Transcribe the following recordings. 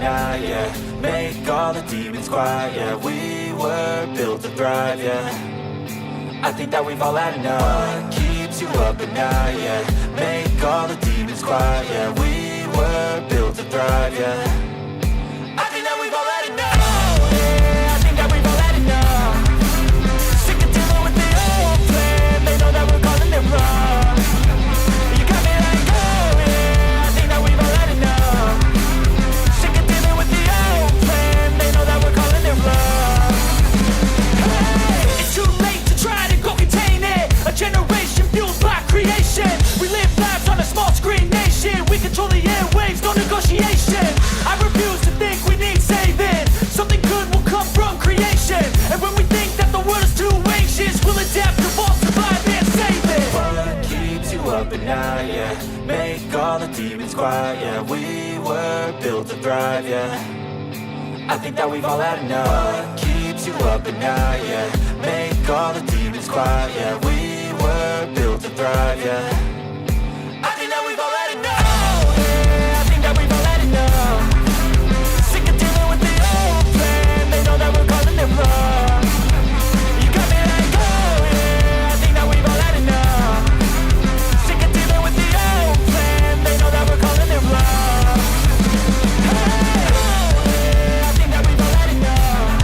night, yeah. Make all the demons quiet, yeah. We were built to thrive, yeah. I think that we've all had enough. What keeps you up at night, yeah. Make all the demons quiet, yeah. We were built to thrive, yeah. I think that we've all had enough. Oh, yeah, I think that we've all had enough. Sick of dealing with the old plan. They know that we're calling it wrong. You got me like, oh yeah, I think that we've all had enough. Sick of dealing with the old plan. They know that we're calling it wrong. Hey, it's too late to try to go contain it. A generation fueled by creation. We live lives on a small screen nation. We control the airwaves, no negotiation. I refuse to think we need saving. Something good will come from creation. And when we think that the world is too anxious, we'll adapt, evolve, survive, and save it. What keeps you up at night, yeah. Make all the demons quiet, yeah. We were built to thrive, yeah. I think that we've all had enough. What keeps you up at night, yeah. Make all the demons quiet, yeah. We were built to thrive, yeah. I think that we've all had enough. Oh, yeah, I think that we've all had enough. Sick of dealing with the old plan. They know that we're calling it wrong. You got me like, oh yeah, I think that we've all had enough. Sick of dealing with the old plan. They know that we're calling it wrong. Hey, oh yeah, I think that we've all had enough.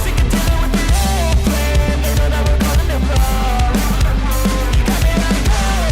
Sick of dealing with the old plan. They know that we're calling it wrong. You got me like, oh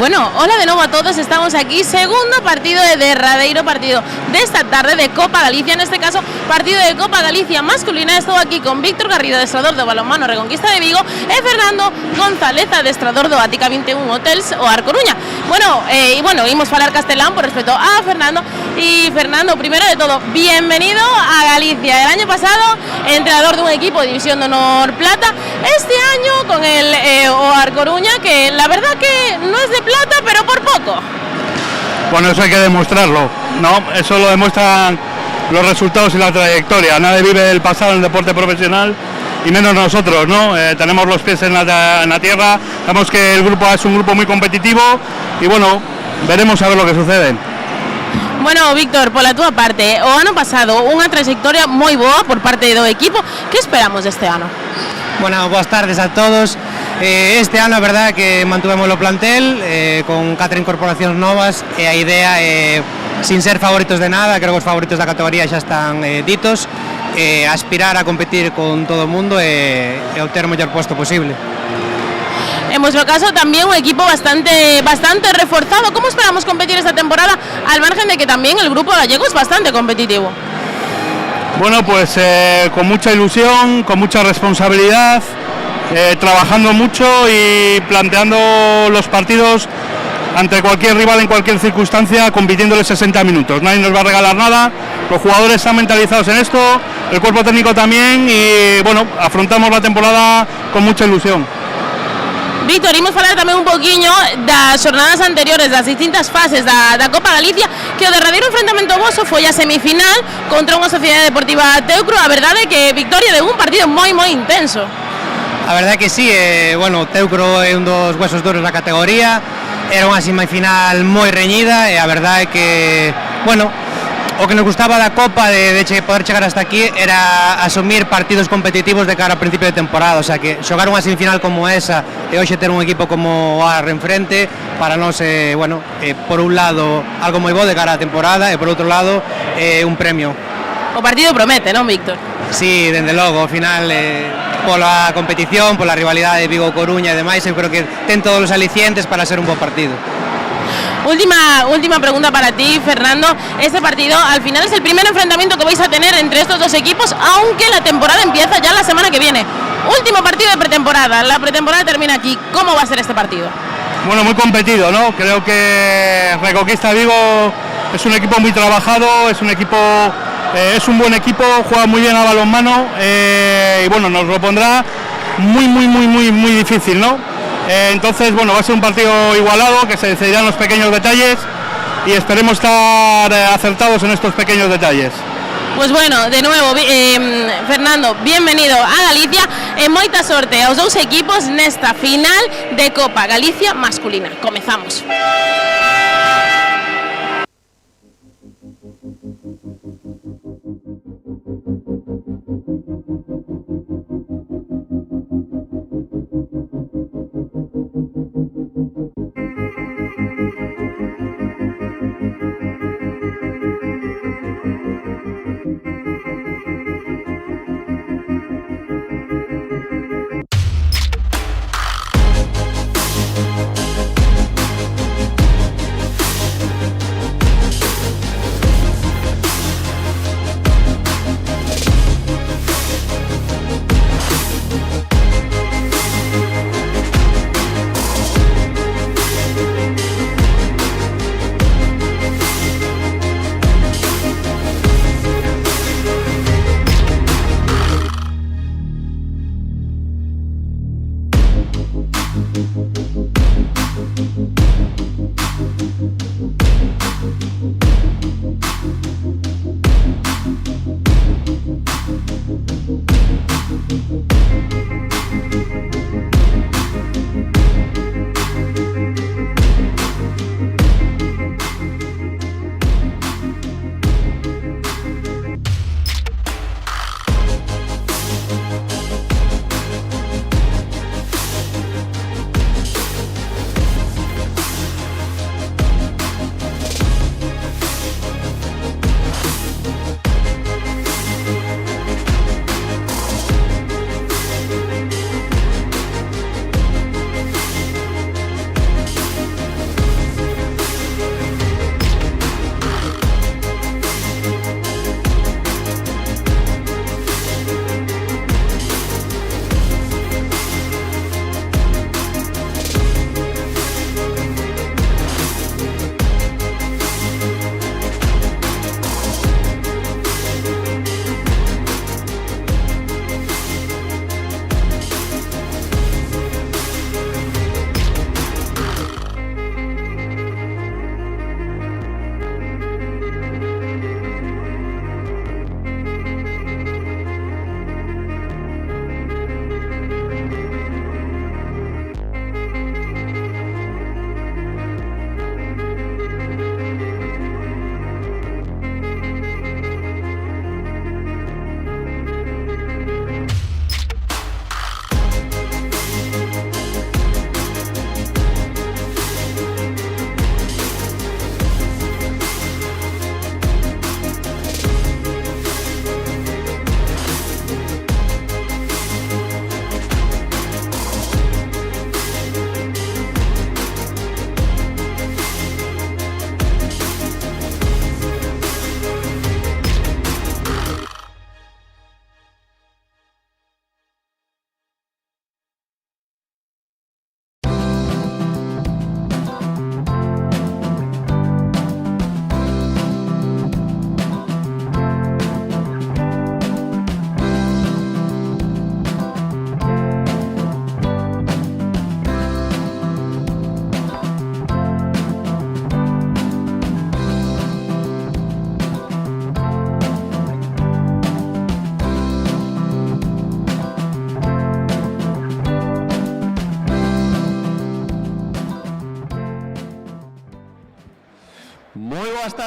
Bueno, hola de nuevo a todos, estamos aquí, segundo partido de derradeiro partido de esta tarde de Copa Galicia, en este caso partido de Copa Galicia masculina. He estado aquí con Víctor Garrido, adestrador do balonmano Reconquista de Vigo, e Fernando González, adestrador do Ática 21 Hotels o A Coruña. Bueno, imos falar castelán por respeto a Fernando. Y Fernando, primero de todo, bienvenido a Galicia. El año pasado, entrenador de un equipo de División de Honor Plata, este año con el OAR Coruña, que la verdad que no es de plata, pero por poco. Bueno, eso hay que demostrarlo, ¿no? Eso lo demuestran los resultados y la trayectoria. Nadie vive del pasado en el deporte profesional, y menos nosotros, ¿no? Tenemos los pies en la tierra, sabemos que el grupo es un grupo muy competitivo y bueno, veremos a ver lo que sucede. Bueno, Víctor, pola túa parte, o ano pasado unha trayectoria moi boa por parte do equipo. Que esperamos deste ano? Bueno, boas tardes a todos. Este ano a verdade que mantuvemos o plantel con 4 incorporacións novas e a idea é, sin ser favoritos de nada, creo que os favoritos da categoría xa están ditos, aspirar a competir con todo o mundo e obter o mellor posto posible. En vuestro caso también un equipo bastante reforzado. ¿Cómo esperamos competir esta temporada, al margen de que también el grupo gallego es bastante competitivo? Bueno, pues con mucha ilusión, con mucha responsabilidad, trabajando mucho y planteando los partidos ante cualquier rival en cualquier circunstancia, compitiéndole 60 minutos. Nadie nos va a regalar nada, los jugadores están mentalizados en esto, el cuerpo técnico también, y bueno, afrontamos la temporada con mucha ilusión. Víctor, imos falar tamén un poquinho das xornadas anteriores, das distintas fases da Copa Galicia, que o derradeiro enfrentamento voso foi a semifinal contra unha Sociedade Deportiva Teucro. A verdade é que victoria de un partido moi intenso. A verdade que sí, bueno, Teucro é un dos huesos duros da categoría, era unha semifinal moi reñida e a verdade é que, bueno, o que nos gustaba da Copa de poder chegar hasta aquí era asumir partidos competitivos de cara ao principio de temporada, o sea que xogar unha semifinal como esa e hoxe ter un equipo como o AR enfrente para nós bueno, por un lado algo moi bo de cara á temporada e por outro lado un premio. O partido promete, non, Víctor? Sí, dende logo, ao final pola competición, pola rivalidade de Vigo-Coruña e demais, eu creo que ten todos os alicientes para ser un bo partido. Última pregunta para ti, Fernando. Este partido al final es el primer enfrentamiento que vais a tener entre estos dos equipos, aunque la temporada empieza ya la semana que viene. Último partido de pretemporada, la pretemporada termina aquí. ¿Cómo va a ser este partido? Bueno, muy competido, ¿no? Creo que Reconquista Vigo es un equipo muy trabajado, es un buen equipo, juega muy bien a balonmano y bueno, nos lo pondrá muy difícil, ¿no? Entonces, bueno, va a ser un partido igualado, que se decidirán los pequeños detalles y esperemos estar acertados en estos pequeños detalles. Pues bueno, de nuevo, Fernando, bienvenido a Galicia e moita sorte aos dous equipos nesta final de Copa Galicia masculina. Comezamos.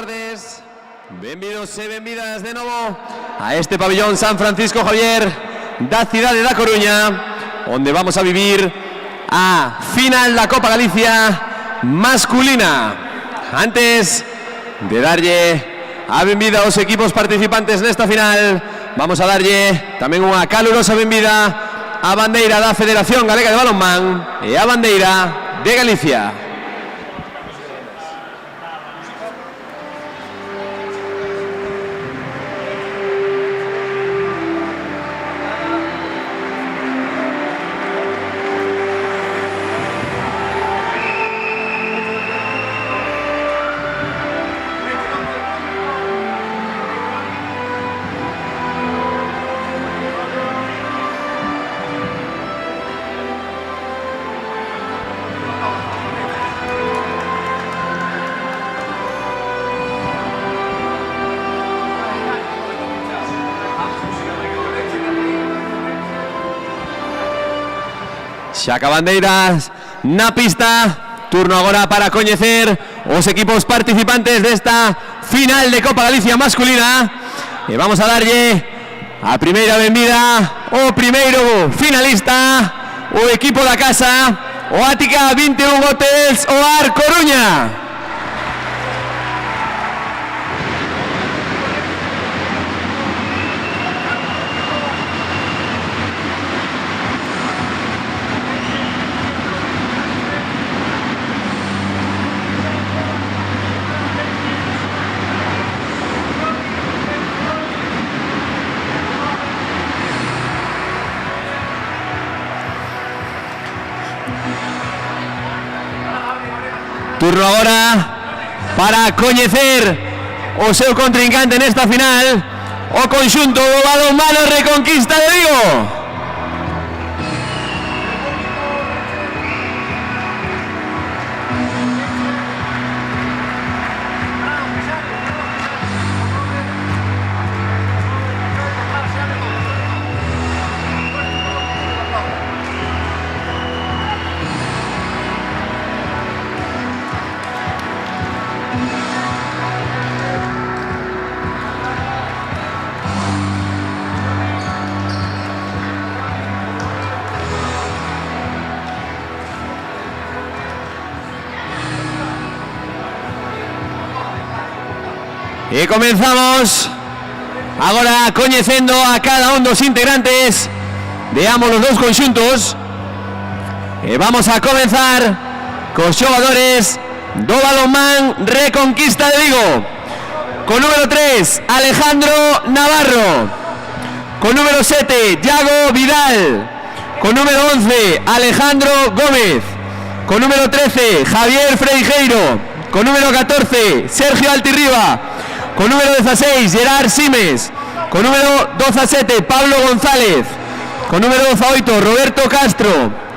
tardes. Benvidos e benvidas de novo a este pabellón San Francisco Javier da cidade da Coruña, onde vamos a vivir a final da Copa Galicia masculina. Antes de darlle a benvida aos equipos participantes nesta final, vamos a darlle tamén unha calurosa benvida a bandeira da Federación Galega de Balonmán e a bandeira de Galicia. Saca bandeiras na pista, turno agora para coñecer os equipos participantes desta final de Copa Galicia masculina e vamos a darlle a primeira benvida o primeiro finalista, o equipo da casa, o Ática 21 Hotels Oar Coruña. Turno agora para coñecer o seu contrincante nesta final, o conxunto do Balonmano Reconquista de Vigo. E comenzamos agora coñecendo a cada un dos integrantes de ambos os dous conxuntos e vamos a comenzar cos xogadores do Balonmán Reconquista de Vigo. Con número 3, Alejandro Navarro. Con número 7, Iago Vidal. Con número 11, Alejandro Gómez. Con número 13, Javier Freijeiro. Con número 14, Sergio Altirriba. Con número 16, Gerard Simes. Con número 17, Pablo González. Con número 18, Roberto Castro.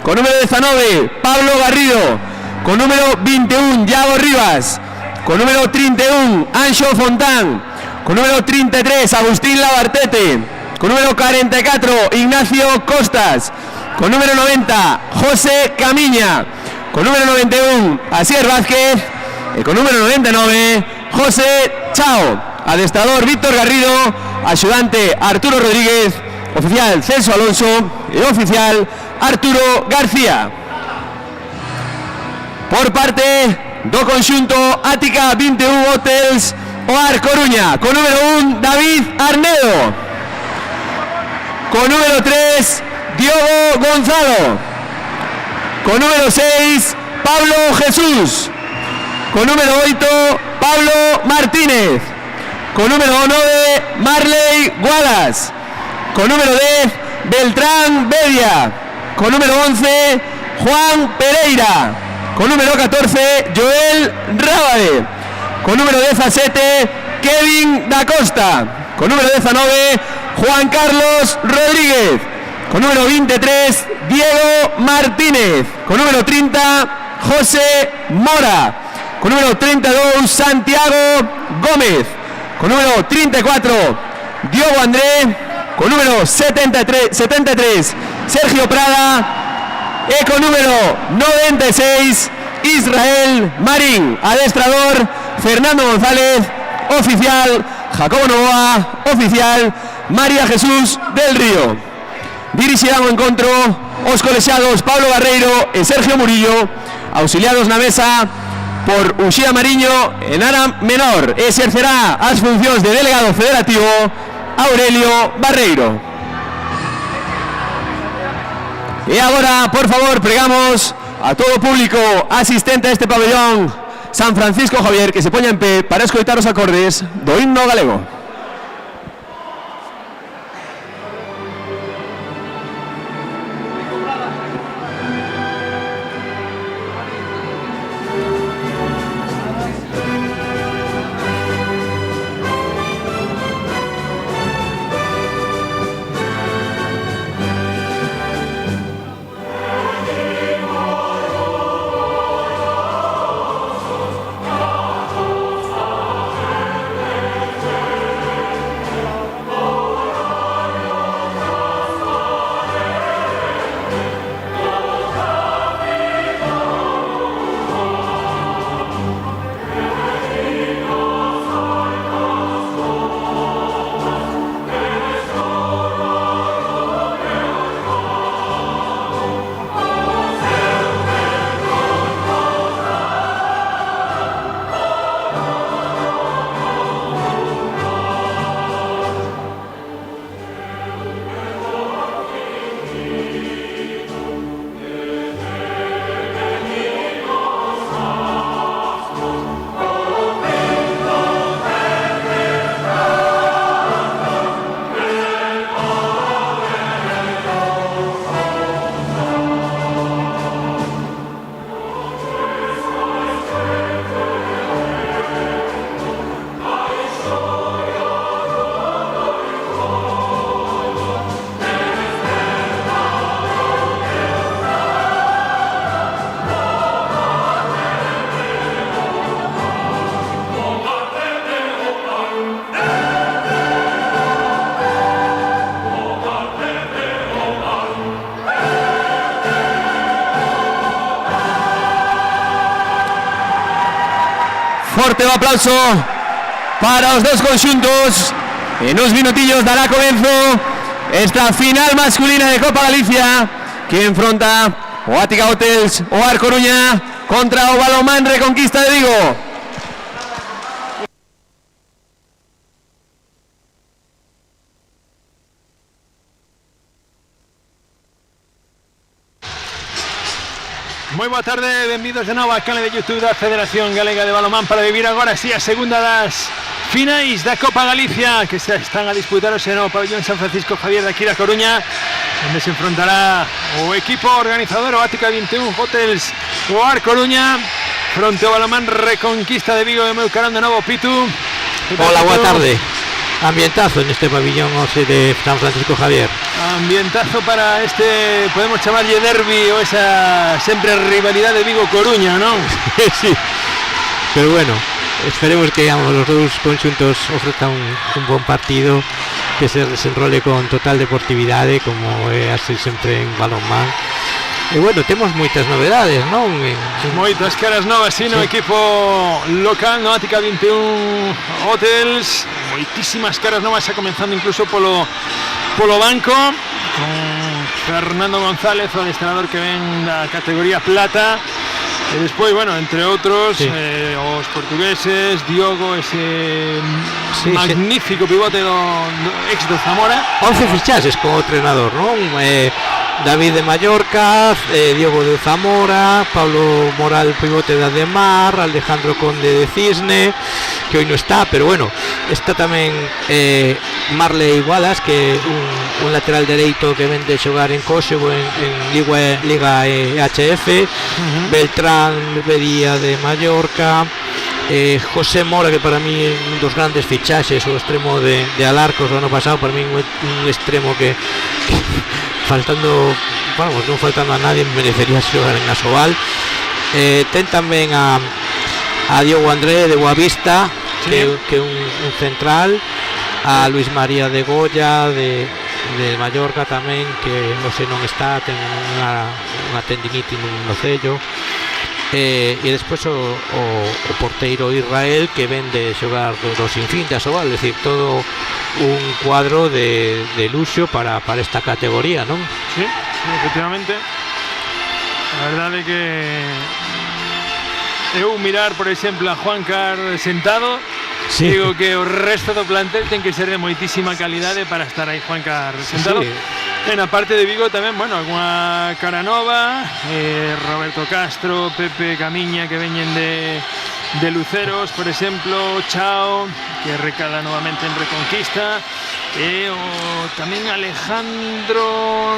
Con número 19, Pablo Garrido. Con número 21, Iago Rivas. Con número 31, Anxo Fontán. Con número 33, Agustín Labartete. Con número 44, Ignacio Costas. Con número 90, José Camiña. Con número 91, Asier Vázquez. Y con número 99, José Chao. Adestrador Víctor Garrido, ayudante Arturo Rodríguez, oficial Celso Alonso y oficial Arturo García. Por parte do conxunto Ática 21 Hotels Oar Coruña, con número 1, David Arnedo. Con número 3, Diogo Gonzalo. Con número 6, Pablo Jesús. Con número 8, Pablo Martínez. Con número 9, Marley Wallace. Con número 10, Beltrán Bedia. Con número 11, Juan Pereira. Con número 14, Joel Rábade. Con número 17, Kevin da Costa. Con número 19, Juan Carlos Rodríguez. Con número 23, Diego Martínez. Con número 30, José Mora. Con número 32, Santiago Gómez. Con número 34, Diogo André. Con número 73, Sergio Prada. Y con número 96, Israel Marín. Adestrador Fernando González, oficial, Jacobo Novoa, oficial, María Jesús del Río. Dirixirán o encontro os colexiados Pablo Barreiro e Sergio Murillo, auxiliados na mesa por Uxía Mariño en área menor, e exercerá as funcións de delegado federativo Aurelio Barreiro. E agora, por favor, pregamos a todo o público asistente a este pabellón San Francisco Javier que se poña en pé para escoitar os acordes do himno galego. Forte o aplauso para os dos conxuntos. En uns minutillos dará comienzo esta final masculina de Copa Galicia que enfronta o Ática Hotels o Ar Coruña contra o Balonmán Reconquista de Vigo. Moi boa tarde, benvidos de novo ao canal de YouTube da Federación Galega de Balonmán para vivir agora si a segunda das finais da Copa Galicia que se están a disputarse no pabellón San Francisco Javier de aquí da Coruña, onde se enfrontará o equipo organizador o Ática 21 Hotels o Ar Coruña fronte ao Balonmán Reconquista de Vigo. De meu carón de novo Pitu. Hola, boa tarde. Ambientazo en este pabellón de San Francisco Javier. Ambientazo para este, podemos chamarlle derbi o esa sempre rivalidade de Vigo-Coruña, non? Sí, pero bueno, esperemos que los dos conjuntos ofrezcan un buen partido, que se desenrole con total deportividade, como é así sempre en balonmán. E bueno, temos moitas novedades, non? Moitas caras novas, sí, no equipo local, no Ática 21 Hotels. Moitísimas caras novas, xa comenzando incluso polo banco, con Fernando González, o adestrador que ven da categoría plata. E despois, bueno, entre outros, sí, os portugueses, Diogo, ese magnífico pivote do ex do Zamora. 11 fichaxes como treinador, non? David de Mallorca, Diogo de Zamora, Pablo Moral, pivote de Ademar, Alejandro Conde de Cisne, que hoy no está, pero bueno, está tamén Marley Wallace, que un lateral dereito que vende xogar en Kosovo en Liga HF, Beltrán Bedía de Mallorca, José Mora, que para mí é un dos grandes fichaxes, o extremo de Alarcos o ano pasado, para mí un extremo que faltando, vamos, non faltando a nadie, merecería xogar en Asobal. Ten tamén a Diogo André de Boavista, sí, que é un central, a Luis María de Goya de Mallorca tamén, que non sei, non está, ten unha tendinitis no cello. e despois o porteiro Israel, que ven de xogar dos infintas oval, é dicir, todo un cuadro de luxo para esta categoría, non? Sí, efectivamente. A verdade é que eu mirar, por exemplo, a Juancar sentado, sí, digo que o resto do plantel ten que ser de moitísima calidade para estar aí Juancar sentado. Sí. En a parte de Vigo tamén, bueno, alguna cara nova, Roberto Castro, Pepe Camiña, que veñen de Luceros, por exemplo, Chao, que recala novamente en Reconquista, o tamén Alejandro,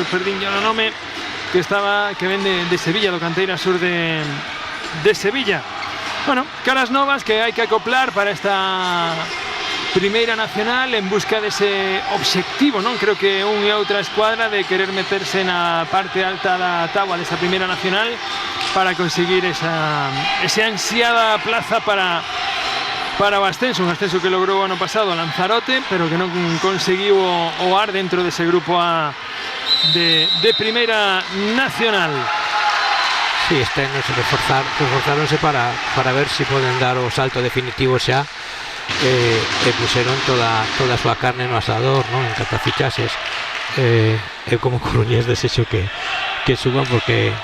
perdín yo o nome, que ven de Sevilla, do Canteira Sur de Sevilla. Bueno, caras novas que hai que acoplar para esta Primeira Nacional en busca dese obxectivo, non? Creo que un e outra escuadra de querer meterse na parte alta da táboa desa Primeira Nacional para conseguir esa ansiada plaza para o ascenso, un ascenso que logrou ano pasado a Lanzarote, pero que non conseguiu o ar dentro dese grupo A de Primeira Nacional. Sí, este ano se reforzaronse para ver se poden dar o salto definitivo xa, e puseron toda a súa carne no asador, non? En catafichases. Eu como coruñés desexo que suban, porque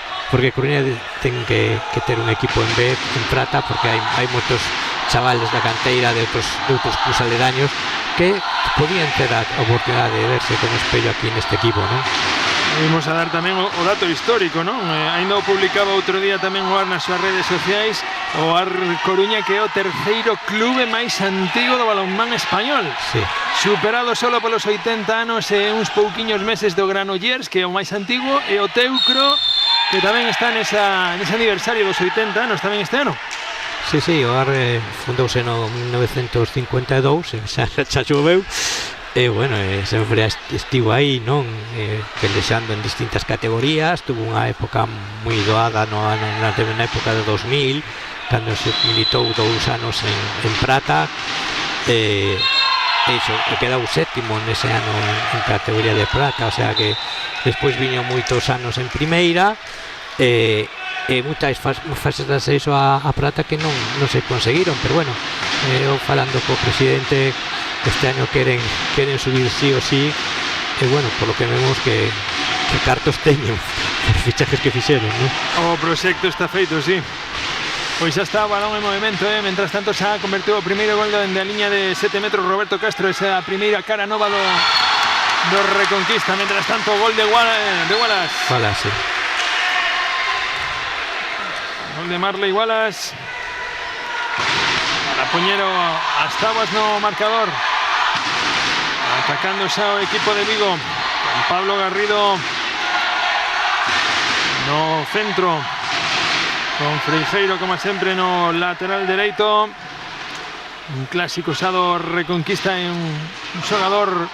Coruña ten que ter un equipo en B, en prata, porque hai moitos chavales da canteira de outros clubs aledaños que podían ter a oportunidade de verse como espello aquí neste equipo, non? Vimos a dar tamén o dato histórico, non? Ainda o publicaba outro día tamén o AR nas súas redes sociais, o AR Coruña, que é o terceiro clube máis antigo do balonmán español. Sí. Superado solo polos 80 anos e uns pouquiños meses do Granollers, que é o máis antigo, e o Teucro, que tamén está nese aniversario dos 80 anos tamén este ano. Sí, o AR fundouse no 1952, xa choveu. Bueno, sempre estivo aí, non? Pelexando en distintas categorías. Tuvo unha época moi doada na época de 2000, cando se militou 2 anos en prata, e quedou sétimo nese ano en categoría de prata, o sea que despois viño moitos anos en primeira, e moitas fases de ascenso a prata que non se conseguiron, pero bueno, eu falando co presidente, este año queren subir sí o sí, e bueno, por lo que vemos que cartos teñen os fichajes que fixeron, non? O proxecto está feito, sí. Pois xa está o balón en movimento, Mentras tanto xa converteu o primeiro gol dende a liña de 7 metros Roberto Castro, esa primeira cara nova do Reconquista. Mentras tanto, gol de Wallace. Wallace, sí. Gol de Marley Wallace. Para poñero as táboas no marcador. Atacando xa o equipo de Vigo, con Pablo Garrido no centro, con Freijeiro como sempre no lateral dereito. Un clásico xa do Reconquista, e un xogador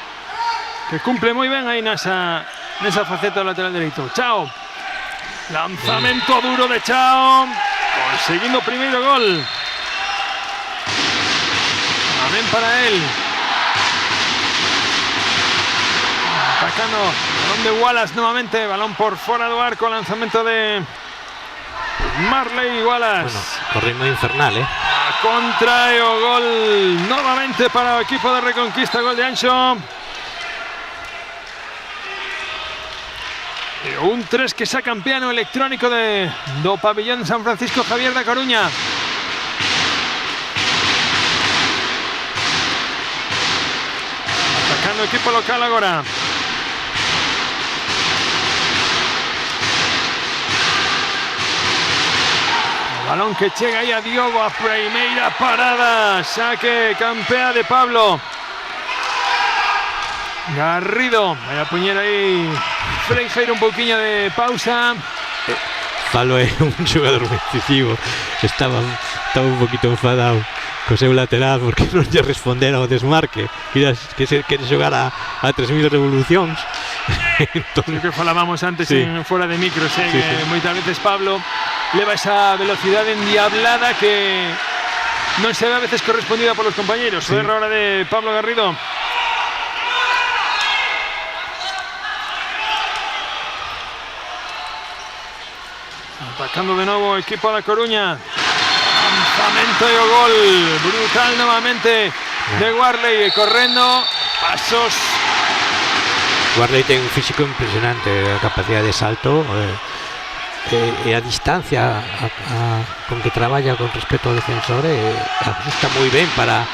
que cumple moi ben aí nesa faceta do lateral dereito. Chao, lanzamento duro de Chao, conseguindo o primeiro gol. Amén para él. Atacando, balón de Wallace nuevamente, balón por fora do arco, lanzamento de Marley Wallace. Bueno, o ritmo infernal, A contra e o gol novamente para o equipo de Reconquista, gol de Anxo. E un 3 que saca en piano electrónico do pabellón San Francisco Javier da Coruña. Atacando o equipo local agora. Balón que chega aí a Diogo, a primeira parada, saque campea de Pablo Garrido. Vai a poñer aí Freijeiro un pouquiño de pausa. Pablo é un xogador moi decisivo, estaba un poquito enfadado co seu lateral porque non lle respondera ao desmarque, quere xogar a 3000 revolucións. Entón, que falábamos antes, sí, fora de micros, sí, que sí. Moitas veces Pablo leva esa velocidade endiablada que non se ve a veces correspondida polos compañeros. Sí. O erro ahora de Pablo Garrido. Atacando de nuevo equipo de La Coruña. Lanzamiento y gol. Brutal nuevamente de Warley. Corriendo. Pasos. Warley tiene un físico impresionante, la capacidad de salto y a distancia con que trabaja con respecto al defensor, ajusta muy bien para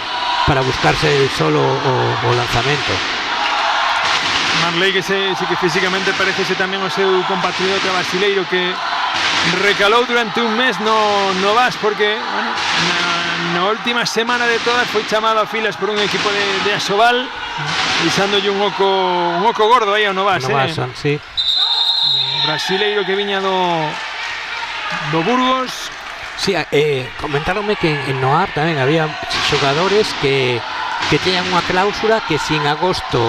buscarse el solo o lanzamiento. Marley que sí que físicamente parece ser también o seu compatriota brasileiro que recalou durante un mes no vas porque bueno, na última semana de todas foi chamado a filas por un equipo de Asobal, pisándolle un oco gordo aí ao Novas, sí. Brasileiro que viña do Burgos. Sí, comentáronme que en Noar tamén había xogadores que teñan unha cláusula que si en agosto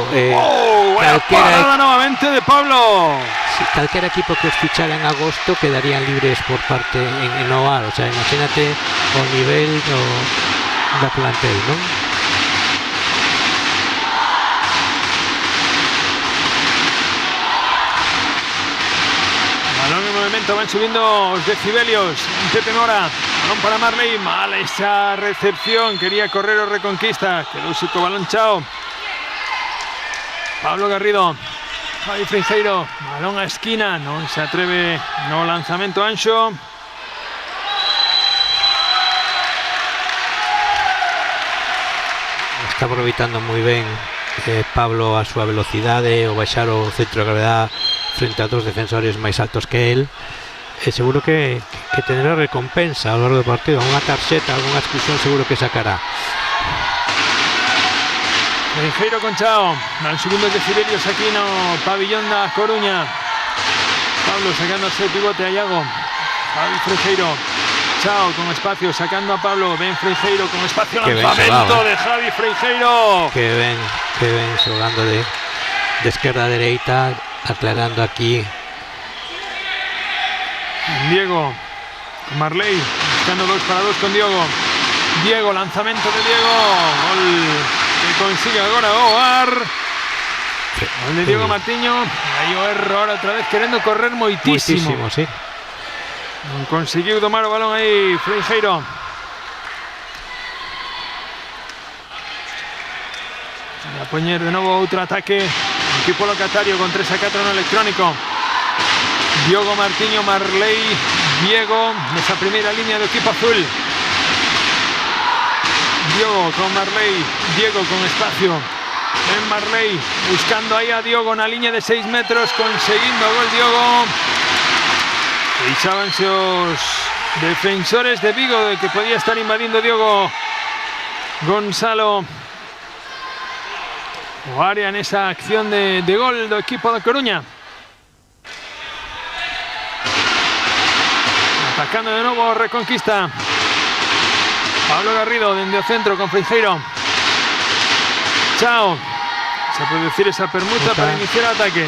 parada nuevamente de Pablo. Si calquera equipo que os fichara en agosto quedarían libres por parte en Noar, o sea, imagínate o nivel da plantel, ¿no? Balón en movimiento, van subiendo los decibelios. Pepe Mora, balón para Marley, mala esa recepción, quería correr o Reconquista, quedó su balón, chao. Pablo Garrido, Javi Freijeiro, balón a esquina, no se atreve, no lanzamiento ancho. Está aproveitando moi ben Pablo a súa velocidade, o baixar o centro de gravedad frente a dos defensores máis altos que él. Seguro que tendrá recompensa a lo largo do partido, unha tarxeta, algunha exclusión seguro que sacará. Freijeiro con Chao, van subindo decibelios aquí no pabillón da Coruña. Pablo sacando seu pivote a Iago. Javi Freijeiro, Chao con espacio, sacando a Pablo. Ben Freijeiro con espacio, lanzamento de Javi Freijeiro. Que ven xogando de esquerda a dereita, aclarando aquí. Diego, Marley, buscando 2 para 2 con Diego. Diego, lanzamiento de Diego. Gol que consigue agora Oar. Gol de Diego Martiño. Aí o erro ahora otra vez querendo correr moitísimo. Moitísimo, sí. Non conseguiu domar o balón aí Freijeiro. A poñer de novo outro ataque. Equipo locatario con 3-4 no electrónico. Diogo Martiño, Marley, Diego nesa primeira línea do equipo azul. Diogo con Marley, Diego con espacio. En Marley buscando aí a Diogo na línea de 6 metros, conseguindo o gol Diogo. Deixábanse os defensores de Vigo de que podía estar invadindo Diogo Gonzalo o área nesa acción de gol do equipo da Coruña. Atacando de novo Reconquista. Pablo Garrido dende o centro con Freijeiro. Chao. Se puede decir esa permuta para iniciar el ataque.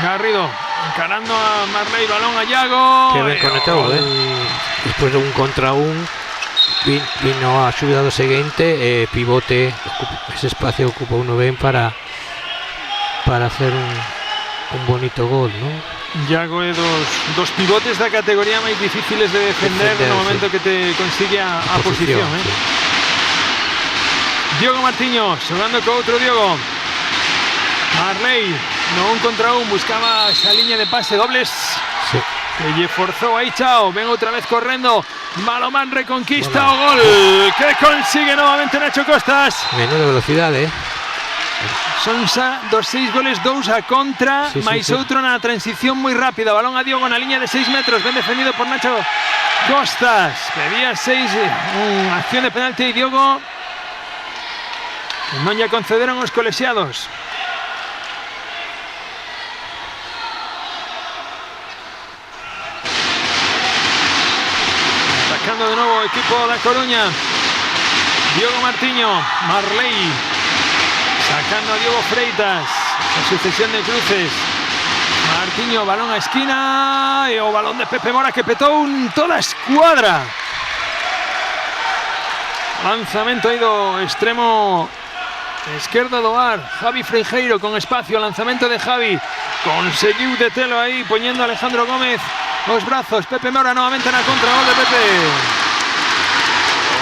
Garrido encarando a Marley, balón a Iago. Que ben conectado, despois de un contra un vino a subida do seguinte, pivote, ese espacio ocupa uno ben para hacer un bonito gol, ¿no? Iago é dos pivotes da categoría máis difíciles de defender no momento que te consigue a posición. Sí. Diogo Martiño xogando co outro Diogo. Marley no un contra un, buscaba esa línea de pase dobles. Sí. Que lle forzou aí Chao, ven outra vez correndo. Malomán Reconquista o gol que consigue novamente Nacho Costas. Menuda velocidade, Son xa dos 6 goles, 2 a contra, máis outro na transición moi rápida. Balón a Diogo na liña de 6 metros, ben defendido por Nacho Costas. Pedía 6, unha acción de penalti e Diogo non lle concederon os colexiados. Atacando de novo o equipo da Coruña. Diogo Martiño, Marley sacando a Diego Freitas. A sucesión de cruces. Martiño, balón a esquina e o balón de Pepe Mora que petou toda a escuadra. Lanzamento aí do extremo esquerdo do ar. Javi Freijeiro con espacio, lanzamento de Javi. Conseguiu detelo aí, poñendo a Alejandro Gómez los brazos. Pepe Mora nuevamente en la contra. Gol de Pepe.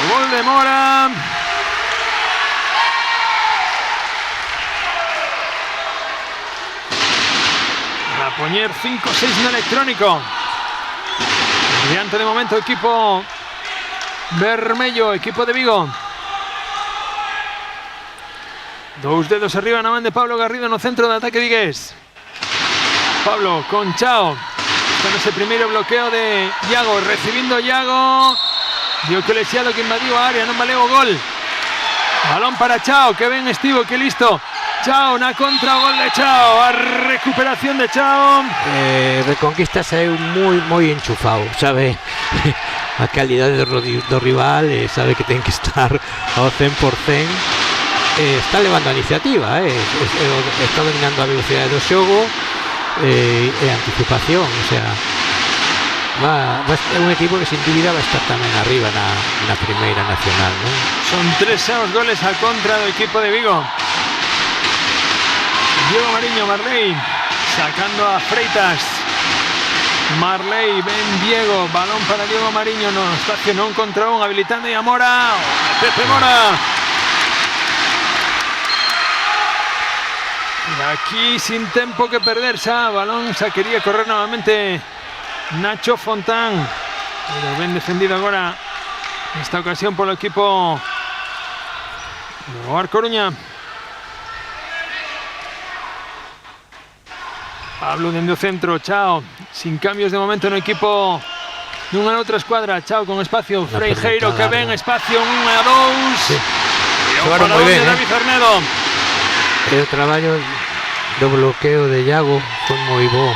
Gol de Mora. A poner 5-6 en electrónico. Mediante de momento equipo vermello, equipo de Vigo. Dos dedos arriba na man de Pablo Garrido no centro de ataque vigués. Pablo con Chao. Con ese primeiro bloqueo de Iago. Recibiendo Iago. Dio que lesiado que invadió a área. Non valeu o gol. Balón para Chao. Que ben estivo, que listo. Chao, na contra, gol de Chao. A recuperación de Chao. Reconquista saiu moi enchufado, sabe a calidade do rival, sabe que ten que estar ao 100%. Está levando a iniciativa, está dominando a velocidade do xogo e anticipación, o sea, é un equipo que sin dúbida va a estar tamén arriba na primeira nacional, non? Son 3 os goles a contra do equipo de Vigo. Diego Mariño, Marley sacando a Freitas. Marley, ven Diego, balón para Diego Mariño, no espacio, non contra un, habilitando a Mora. Pepe Mora. Y aquí sin tiempo que perder, balón, quería correr nuevamente Nacho Fontán. Pero bien defendido ahora en esta ocasión por el equipo de Boar Coruña. Pablo dentro centro, Chao, sin cambios de momento en el equipo de una otra escuadra. Chao con espacio, Freijeiro que ven espacio, 1 a 2. Sí. Y un balón de David Arnedo. El traballo do bloqueo de Iago foi moi bo.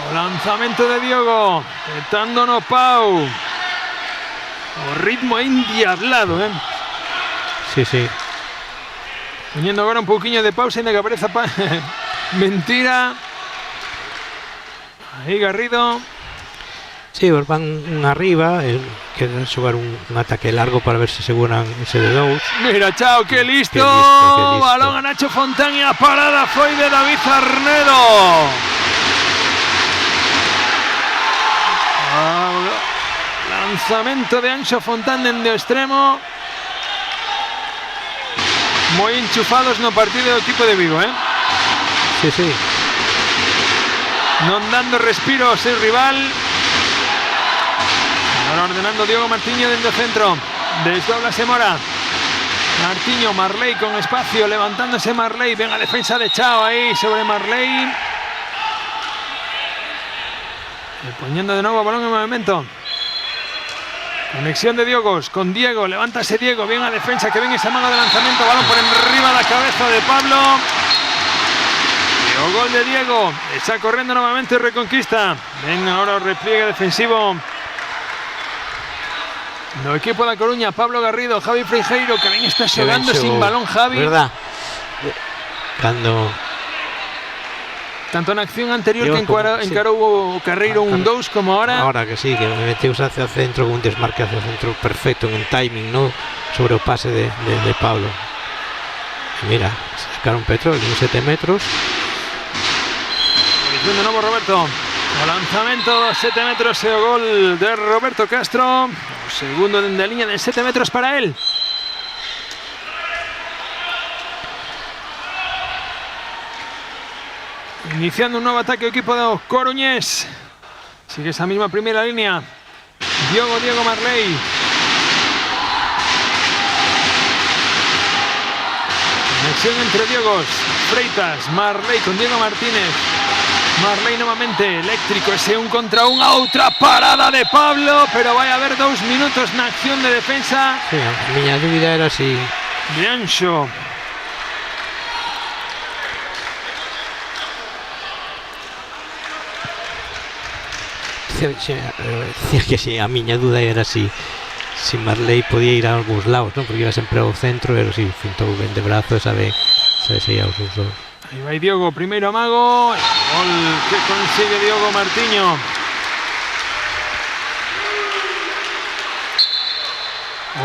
O lanzamento de Diogo, petándonos Pau. O ritmo endiablado, Sí, sí. Poniendo ahora un poquillo de pausa y de que aparece mentira. Ahí Garrido. Sí, van arriba, queren xogar un ataque largo para ver se aseguran ese de 2. Mira, Chao, qué listo. Qué listo. Balón a Nacho Fontán y a parada foi de David Arnedo. Lanzamento de Anxo Fontán dende o extremo. Moi enchufados no partido do equipo de Vigo, Sí, sí. Non dando respiro ao seu rival. Ahora ordenando Diego Martiño dentro centro. Desdoblase Mora. Martiño, Marley con espacio, levantándose Marley. Ven a defensa de Chao ahí sobre Marley. Poniendo de nuevo balón en movimiento. Conexión de Diogos con Diego, levántase Diego, bien a defensa, que ven esa mano de lanzamiento, balón por arriba de la cabeza de Pablo. Y gol de Diego, está corriendo nuevamente Reconquista. Ven ahora el repliegue defensivo. No equipo de La Coruña, Pablo Garrido, Javi Freijeiro, que ven está xogando sin balón Javi. Verdad. Cando tanto en acción anterior que encaró o Carreiro un 2 como ahora. Ahora que sí, que me meteus hacia el centro con un desmarque hacia el centro perfecto en el timing, ¿no? Sobre el pase de Pablo. Y mira, sacaron petróleo en 7 metros. De nuevo Roberto. O lanzamento 7 metros, el gol de Roberto Castro. Segundo de línea de 7 metros para él. Iniciando un nuevo ataque equipo de Coruñés. Sigue esa misma primera línea. Diego Marley. Conexión entre Diegos. Freitas, Marley con Diego Martínez. Marley nuevamente, eléctrico, ese 1 contra 1, a otra parada de Pablo, pero vai a haber 2 minutos na acción de defensa. Sí, a miña dúbida era si de Anxo. Decía que si a miña duda era si Marley podía ir a algúns lados, ¿no? Porque iba sempre ao centro, pero si fintou ben de brazo, sabe se ia aos usos. Ahí va Diogo, primeiro amago, gol que consigue Diogo Martiño.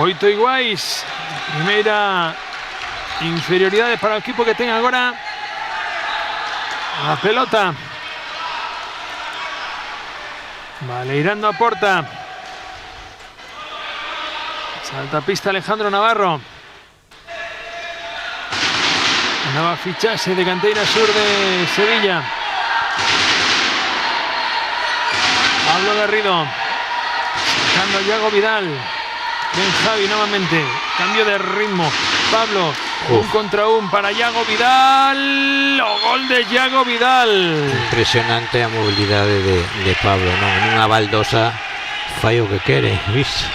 Oito iguais, primeira inferioridade para o equipo que ten agora a pelota. Baleirando a porta. Salta pista Alejandro Navarro. Nueva fichaje de Canteira Sur de Sevilla. Pablo Garrido. Sacando a Yago Vidal. Bien Javi nuevamente. Cambio de ritmo. Pablo. Un contra un para Yago Vidal. Gol de Yago Vidal. Impresionante a mobilidade de Pablo, non? Nunha baldosa fai o que quere, viste?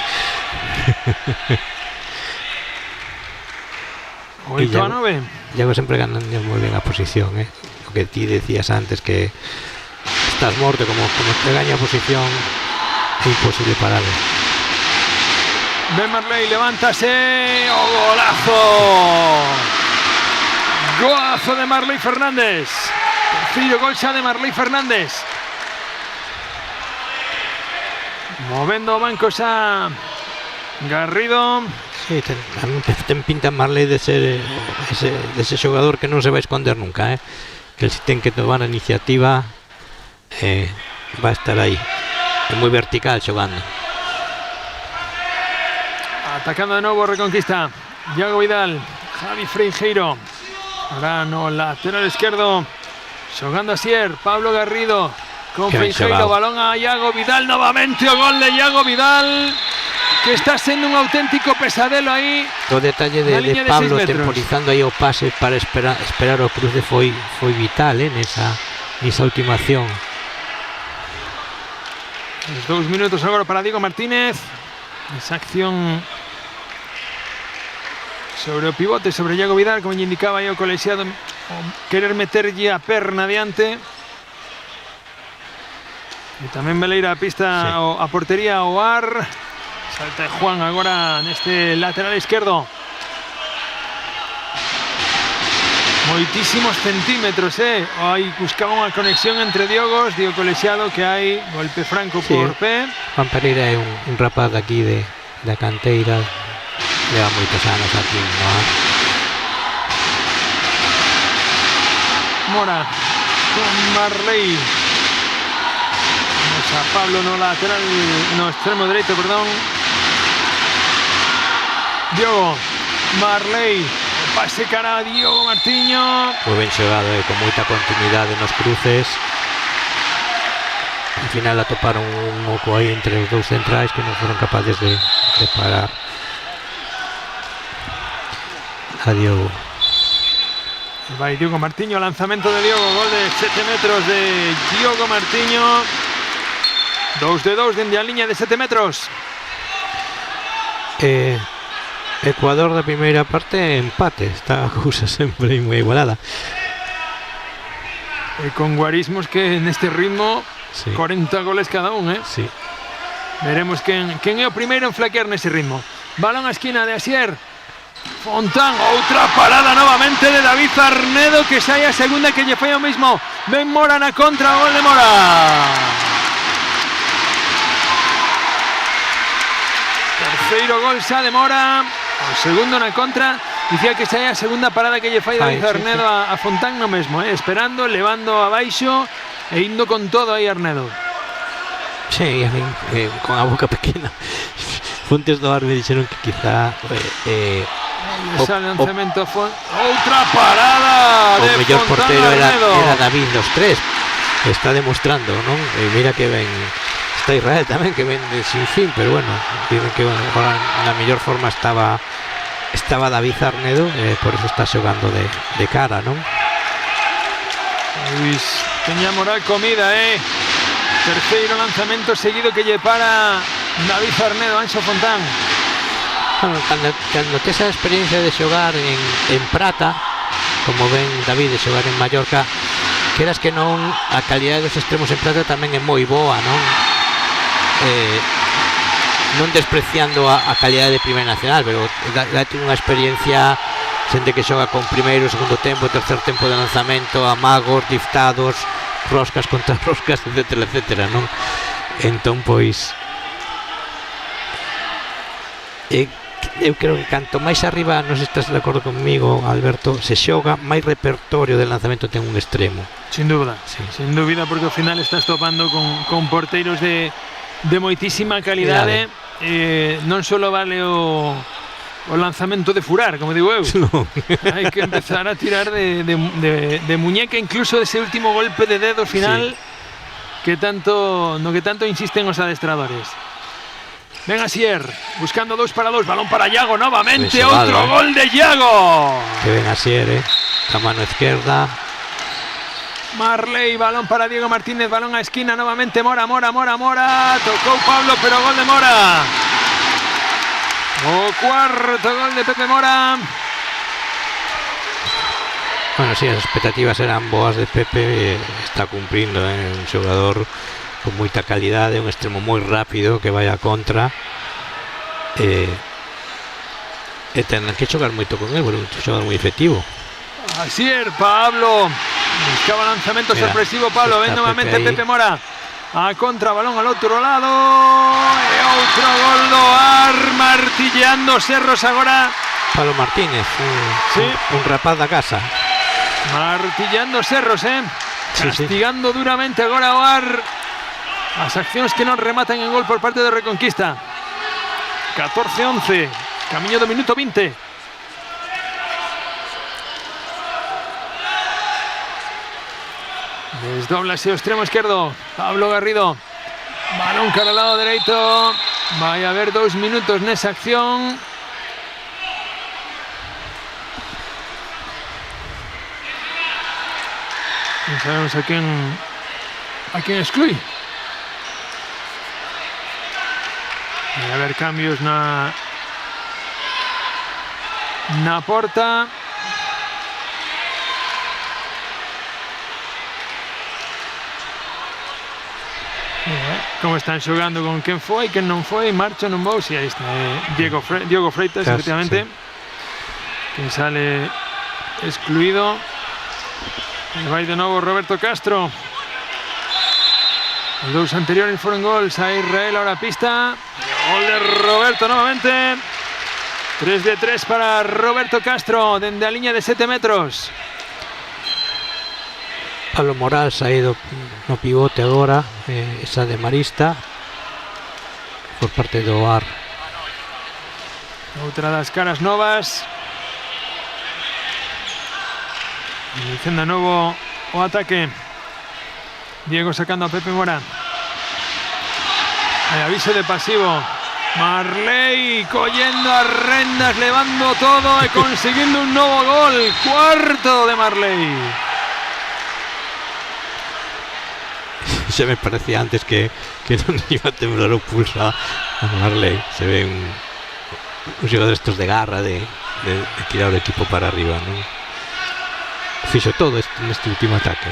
8-9. Yago sempre ganando moi ben a posición, eh? O que ti decías antes, que estás morto, como te gaña a posición é imposible pararlo. Ben Marley, levántase. Golazo. Golazo de Marley Fernández. Terceiro gol xa de Marley Fernández. Movendo o banco xa Garrido. Sí, a mí ten pinta Marley de ser ese xogador que non se vai esconder nunca, eh? Que si ten que tomar a iniciativa va a estar aí. É moi vertical xogando. Atacando de novo Reconquista. Yago Vidal. Javi Freijeiro. Ahora no lateral izquierdo. Xogando Asier. Pablo Garrido. Con Freijeiro. Balón a Yago Vidal. Nuevamente o gol de Yago Vidal. Que está sendo un auténtico pesadelo aí. O detalle de Pablo temporizando aí o pase para esperar o cruce foi vital, nesa última acción. 2 minutos agora para Diego Martínez. Esa acción sobre o pivote, sobre Yago Vidal, como lle indicaba aí o colexiado, querer meterlle a perna adiante. E tamén veleira a pista, sí. A portería o ar. Salta Juan agora neste lateral izquierdo. Moitísimos centímetros, Aí buscaba unha conexión entre Diogos, Diego colexiado, que hai golpe franco por pé. Juan Pereira é un rapaz aquí da canteira, leva moitos anos aquí, non? Mora con Marley. Vamos a Pablo no lateral, no extremo dereito, perdón. Diogo Marley. Pase cara a Diogo Martiño. Moi ben xogado, con moita continuidade nos cruces. Al final atoparon un oco aí entre os dous centrais que non foron capaces de parar a Diogo. Vai Diogo Martiño, lanzamento de Diogo, gol de 7 metros de Diogo Martiño. 2 de 2 dende a liña de 7 metros. Ecuador da primeira parte empate, está a cousa sempre moi igualada. E con guarismos que neste ritmo, sí. 40 goles cada un, Sí. Veremos quen é o primeiro en flaquear nese ritmo. Balón a esquina de Asier. Fontán, outra parada novamente de David Arnedo, que sai a segunda, que lle foi o mismo. Ben Mora na contra, gol de Mora. Terceiro gol xa de Mora. O segundo na contra. Dicía que xa é a segunda parada que lle fai David Arnedo a Fontán no mesmo, esperando, levando abaixo e indo con todo aí Arnedo. Sí, a mí, con a boca pequena. Fontes do Ar me dixeron que quizá ese lanzamento foi outra parada de o mellor Fontán portero Arnedo. era David dos tres. Está demostrando, non? E mira que ben está Israel tamén, que ven de sin fin, pero bueno, dicen que ahora na mellor forma estaba David Arnedo, por eso está xogando de cara, non? Luis Peña Moral comida, terceiro lanzamento seguido que lle para David Arnedo, Anxo Fontán. Bueno, cando te esa experiencia de xogar en Prata, como ven David de xogar en Mallorca, queras que non, a calidade dos extremos en Prata tamén é moi boa, non? Non despreciando a calidade de Primeira Nacional, pero date unha experiencia, xente que xoga con primeiro, segundo tempo, tercer tempo de lanzamento, amagos, diftados, roscas contra roscas, etcétera, etcétera, non? Entón, pois eu creo que canto máis arriba, non sei se estás de acordo conmigo, Alberto, se xoga máis repertorio de lanzamento ten un extremo. Sin dúbida, Sí. sin dúbida, porque ao final estás topando con porteiros de moitísima calidade. Non só vale o lanzamento de furar, como digo eu. No. Hai que empezar a tirar de muñeca, incluso ese último golpe de dedo final, no que tanto insisten os adestradores. Ven Asier, buscando 2 para 2, balón para Yago novamente, Eso, otro vale. gol de Yago. Que ven Asier, la mano izquierda. Marley, balón para Diego Martínez, balón a esquina novamente, Mora, tocó Pablo, pero gol de Mora. O cuarto gol de Pepe Mora. Bueno, sí, as expectativas eran boas de Pepe, está cumprindo, un xogador con moita calidade, un extremo moi rápido que vai a contra, e ten que xogar moito con él, porque é un xogador moi efectivo. Asier, Pablo, buscaba lanzamento sorpresivo, Pablo, ven está novamente Pepe Pepe Mora, a contra, balón al outro lado, e outro gol do Ar, martilleando Cerros agora, Pablo Martínez, Sí. un rapaz da casa. martillando Cerros, Sí, sí. castigando duramente agora o Ar as accións que non rematan en gol por parte de Reconquista. 14-11, camiño do minuto 20. Desdóblase o extremo esquerdo, Pablo Garrido, balón cara ao lado dereito, vai haber 2 minutos nesa acción. Non sabemos a quen exclui. Vai haber cambios na porta. Como están xogando con quen foi, quen non foi, marcha non vou, si aí está Diogo Freitas, Claro, efectivamente, que sale excluído. E vai de novo Roberto Castro. Os dous anteriores foron gols a Israel, ahora a pista. Gol de Roberto novamente. 3-3 para Roberto Castro, dende a liña de 7 metros. Pablo Moral saído no pivote agora, esa de Marista por parte do Ar. Outra das caras novas. Iniciando de novo o ataque. Diego sacando a Pepe Mora. Hay aviso de pasivo. Marley collendo as rendas, levando todo e conseguindo un novo gol. Cuarto de Marley. Se me parecía antes que non iba a temblar o pulso a Marley. Se ve un xogador estos de garra, de tirar o equipo para arriba, non? Fixo todo neste último ataque,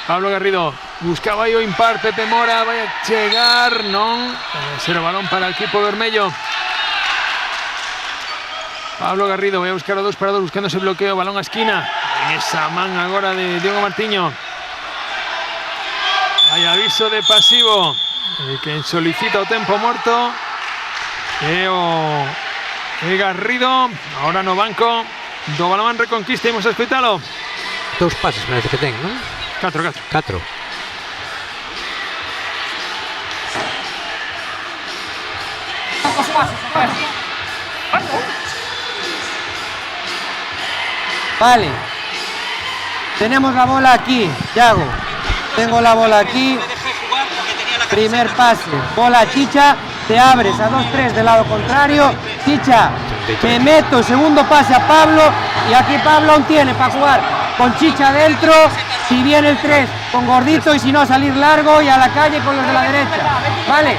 Pablo Garrido buscaba aí o impar, Pepe Mora vai a chegar, non, ser o balón para o equipo vermello. Pablo Garrido vai a buscar o 2 para 2, buscando ese bloqueo, balón a esquina, en esa man agora de Diego Martiño. Hai aviso de pasivo, quen solicita o tempo morto é Garrido, agora no banco do Balonmán Reconquista, imos a escoitalo. 2 pases parece que ten, non? 4. 4. Vale. Tenemos la bola aquí, Yago. Tengo la bola aquí. Primer pase. Bola a Chicha. Te abres a 2-3 del lado contrario. Chicha. Me meto. Segundo pase a Pablo. Y aquí Pablo aún tiene para jugar con Chicha dentro. Si viene el 3 con Gordito y si no salir largo y a la calle con los de la derecha. Vale.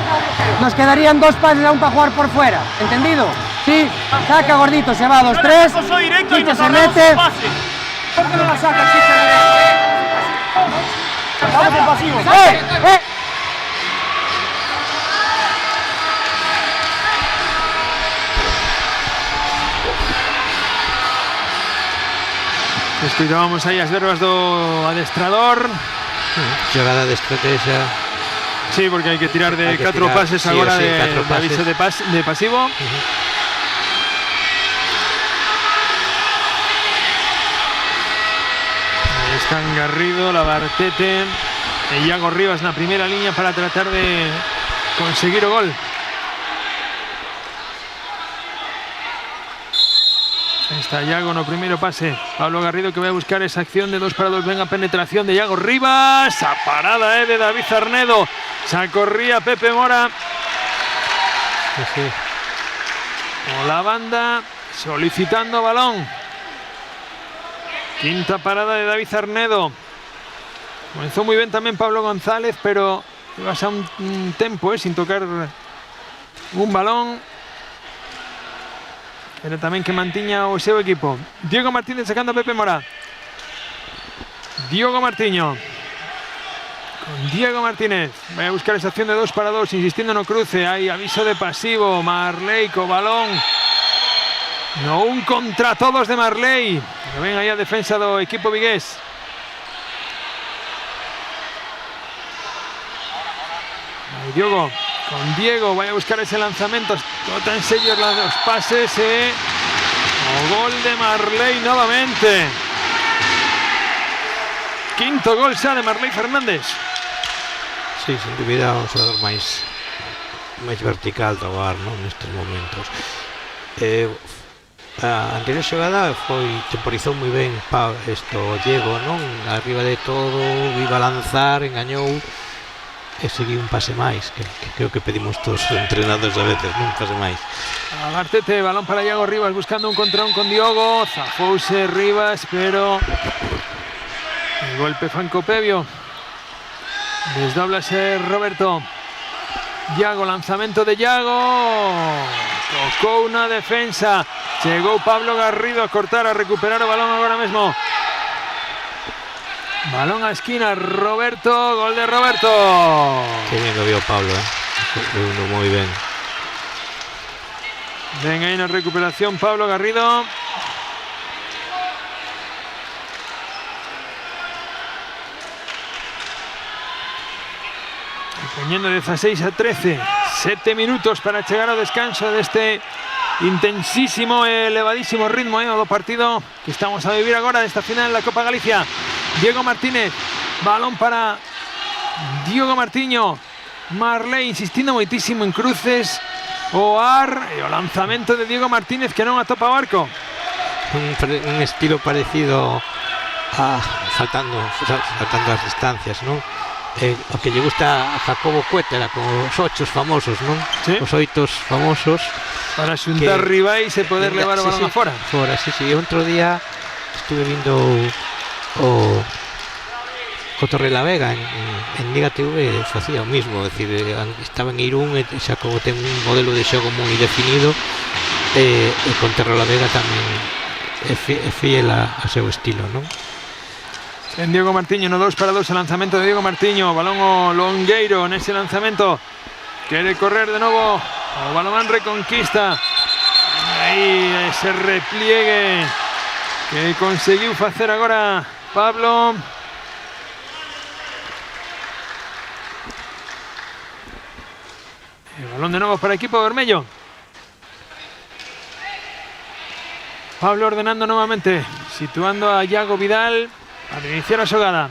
Nos quedarían 2 pases aún para jugar por fuera. ¿Entendido? Sí. Saca Gordito. Se va a 2-3. Chicha se mete. ¿Por qué no la saca Chicha? Vamos en pasivo. Escoitábamos aí as verbas do adestrador. Xogada de estrategia. Sí, porque hay que tirar de Hay que 4 tirar, pases sí o ahora sí, de 4 pases. aviso de pasivo. Están Garrido, Labartete y Yago Rivas en la primera línea para tratar de conseguir el gol. Ahí está Yago, no primero pase. Pablo Garrido que va a buscar esa acción de 2 para 2. Venga, penetración de Yago Rivas. A parada de David Arnedo. Se corría Pepe Mora. Sí. Con la banda solicitando balón. Quinta parada de David Arnedo. Comenzó muy bien también Pablo González, pero ibas a un tempo sin tocar un balón. Pero también que mantiña o seu equipo. Diego Martínez sacando a Pepe Mora. Diego Martiño. Con Diego Martínez. Va a buscar esa acción de 2 para 2, insistiendo no cruce. Hay aviso de pasivo. Marley con balón. No un contra todos de Marley. Que ven aí a defensa do equipo vigués. Aí Diogo. Con Diego, vaya a buscar ese lanzamiento. Tota en sello los pases. O gol de Marley nuevamente. Quinto gol xa de Marley Fernández. Sí, sin dúbida un xogador máis vertical do bar, non, nestes momentos. A anterior xogada temporizou moi ben Diego, non? Arriba de todo, iba a lanzar, engañou e seguiu un pase máis, que creo que pedimos todos os entrenados a veces, non? Un pase máis. Agartete, balón para Yago Rivas buscando un contra un con Diogo. Zafouse Rivas, pero el golpe Fancopebio. Desdóblase Roberto. Yago, lanzamiento de Yago. Tocó una defensa. Llegó Pablo Garrido a cortar, a recuperar el balón ahora mismo. Balón a esquina, Roberto, gol de Roberto. Qué bien lo vio Pablo, muy bien. Venga, ahí en la recuperación Pablo Garrido. Poniendo 16 a 13. 7 minutos para llegar al descanso de este intensísimo, elevadísimo ritmo do partido que estamos a vivir ahora de esta final en la Copa Galicia. Diego Martínez, balón para Diego Martiño. Marley insistindo moitísimo en cruces. O lanzamento de Diego Martínez que non atopa o arco. Un estilo parecido a saltando as distancias, non? O que lle gusta a Jacobo Cuétara con os 8 famosos, non? Sí. Os 8 famosos para xuntar rivais e poder levar o balón afora. Fora, sí. Outro día estuve vindo o Torrelavega en Liga TV, facía o mismo, é dicir, estaba en Irún e xa como ten un modelo de xogo moi definido e con Torrelavega tamén é fiel a seu estilo, non? En Diego Martiño, no 2 para 2 el lanzamiento de Diego Martiño, balón o Longueiro en ese lanzamiento, quiere correr de nuevo o Balomán Reconquista, aí ese repliegue que conseguiu facer agora Pablo. El balón de nuevo para el equipo vermello. Pablo ordenando nuevamente, situando a Yago Vidal al iniciar la xogada.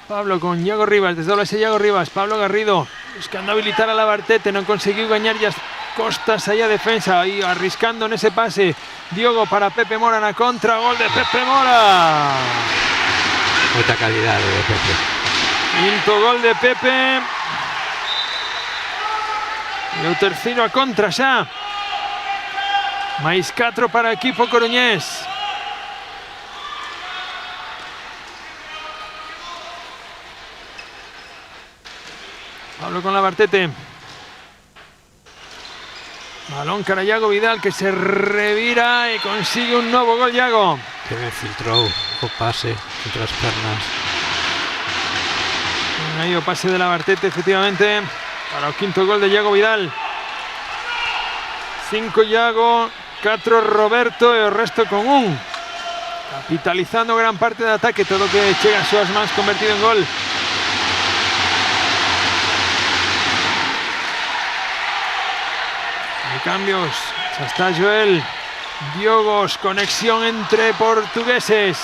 Pablo con Yago Rivas, desdóblase Yago Rivas, Pablo Garrido buscando habilitar a Labartete, non conseguiu gañar as costas aí a defensa, aí arriscando nese pase. Diogo para Pepe Mora na contra, gol de Pepe Mora. Moita calidade de Pepe. Quinto gol de Pepe. E o terceiro a contra xa. Mais 4 para o equipo coruñés. Pablo con Labartete. Balón cara Yago Vidal que se revira y consigue un nuevo gol Yago. Que me filtrou o pase entre as pernas. Aí o pase de Labartete efectivamente para o quinto gol de Yago Vidal. 5 Yago, 4 Roberto e o resto con un. Capitalizando gran parte de ataque, todo que chega a súas mans convertido en gol. Hay cambios. Ya está Joel. Diogos, conexión entre portugueses.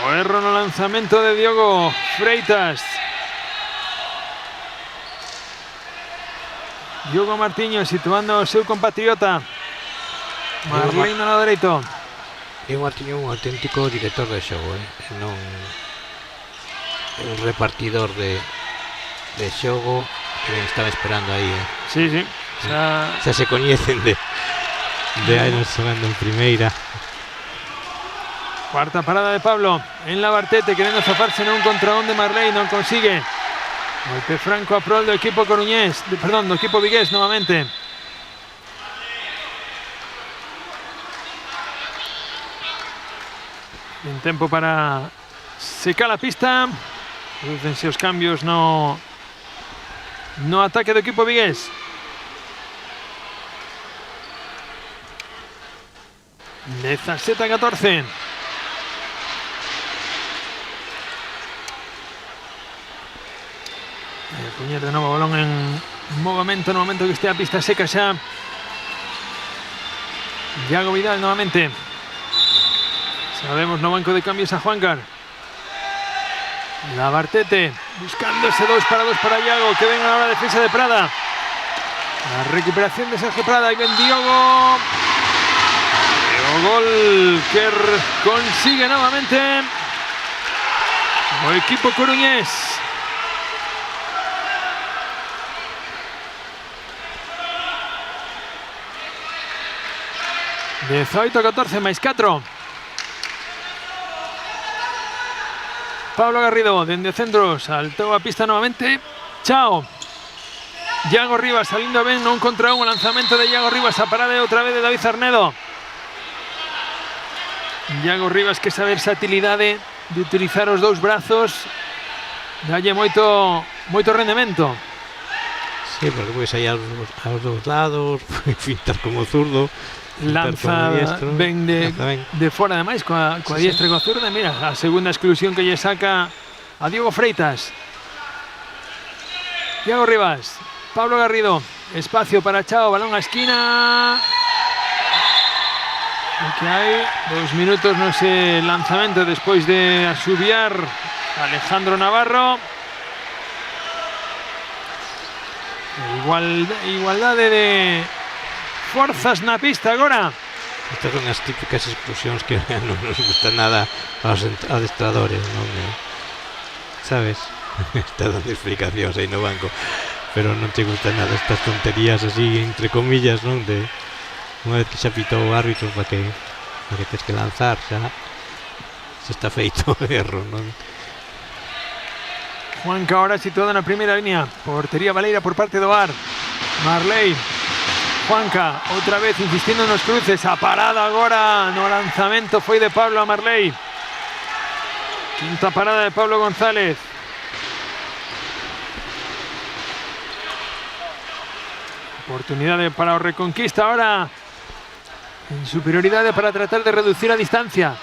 O erro no lanzamento de Diogo Freitas. Diogo Martiño situando o seu compatriota Marley no lado dereito. Diogo Martiño un auténtico director de xogo, non un repartidor de xogo que estaba esperando aí. Sí, sí. Xa se coñecen de anos xogando en primeira. Cuarta parada de Pablo en la Bartete, queriendo zafarse en un contra un de Marley, non consigue. Golpe franco a prol do equipo coruñés, perdón, do equipo vigués novamente. En tempo para secar la pista. Producen os cambios no ataque do equipo vigués. De 17-14. Puñer de novo balón en movimento no momento que estea a pista seca xa. Iago Vidal novamente. Sabemos no banco de cambios a Juancar. La Bartete buscando ese 2 para Iago, que venga ahora la defensa de Prada. La recuperación de Sergio Prada y ven Diogo. Gol que consigue nuevamente el equipo coruñés. De 18-14 máis 4. Pablo Garrido dende centro saltou a pista novamente. Chao. Iago Rivas saliendo ben un contra un, lanzamento de Iago Rivas a parada outra vez de David Arnedo. Iago Rivas, que esa versatilidade de utilizar os dous brazos dalle moito rendemento. Sí, porque pois aí aos dous lados, fintar como zurdo, lanza ben de fora ademais coa diestra e coa zurda. Mira, a segunda exclusión que lle saca a Diogo Freitas. Iago Rivas, Pablo Garrido, espacio para Chao, balón a esquina. Que hai 2 minutos no ese lanzamento despois de asubiar Alejandro Navarro. Igualdade de forzas na pista agora. Estas son as típicas exclusións que non nos gustan nada aos adestradores, non? Sabes? Está dando explicacións aí no banco, pero non te gustan nada estas tonterías así, entre comillas, non? De unha vez que xa pitou o árbitro para que tens que lanzar, xa está feito o erro, non? Juanca ahora situado na primeira línea. Portería Baleira por parte do VAR. Marley. Juanca outra vez insistindo nos cruces. A parada agora no lanzamento foi de Pablo a Marley. Quinta parada de Pablo González. Oportunidade para o Reconquista ahora. En superioridade para tratar de reducir a distancia.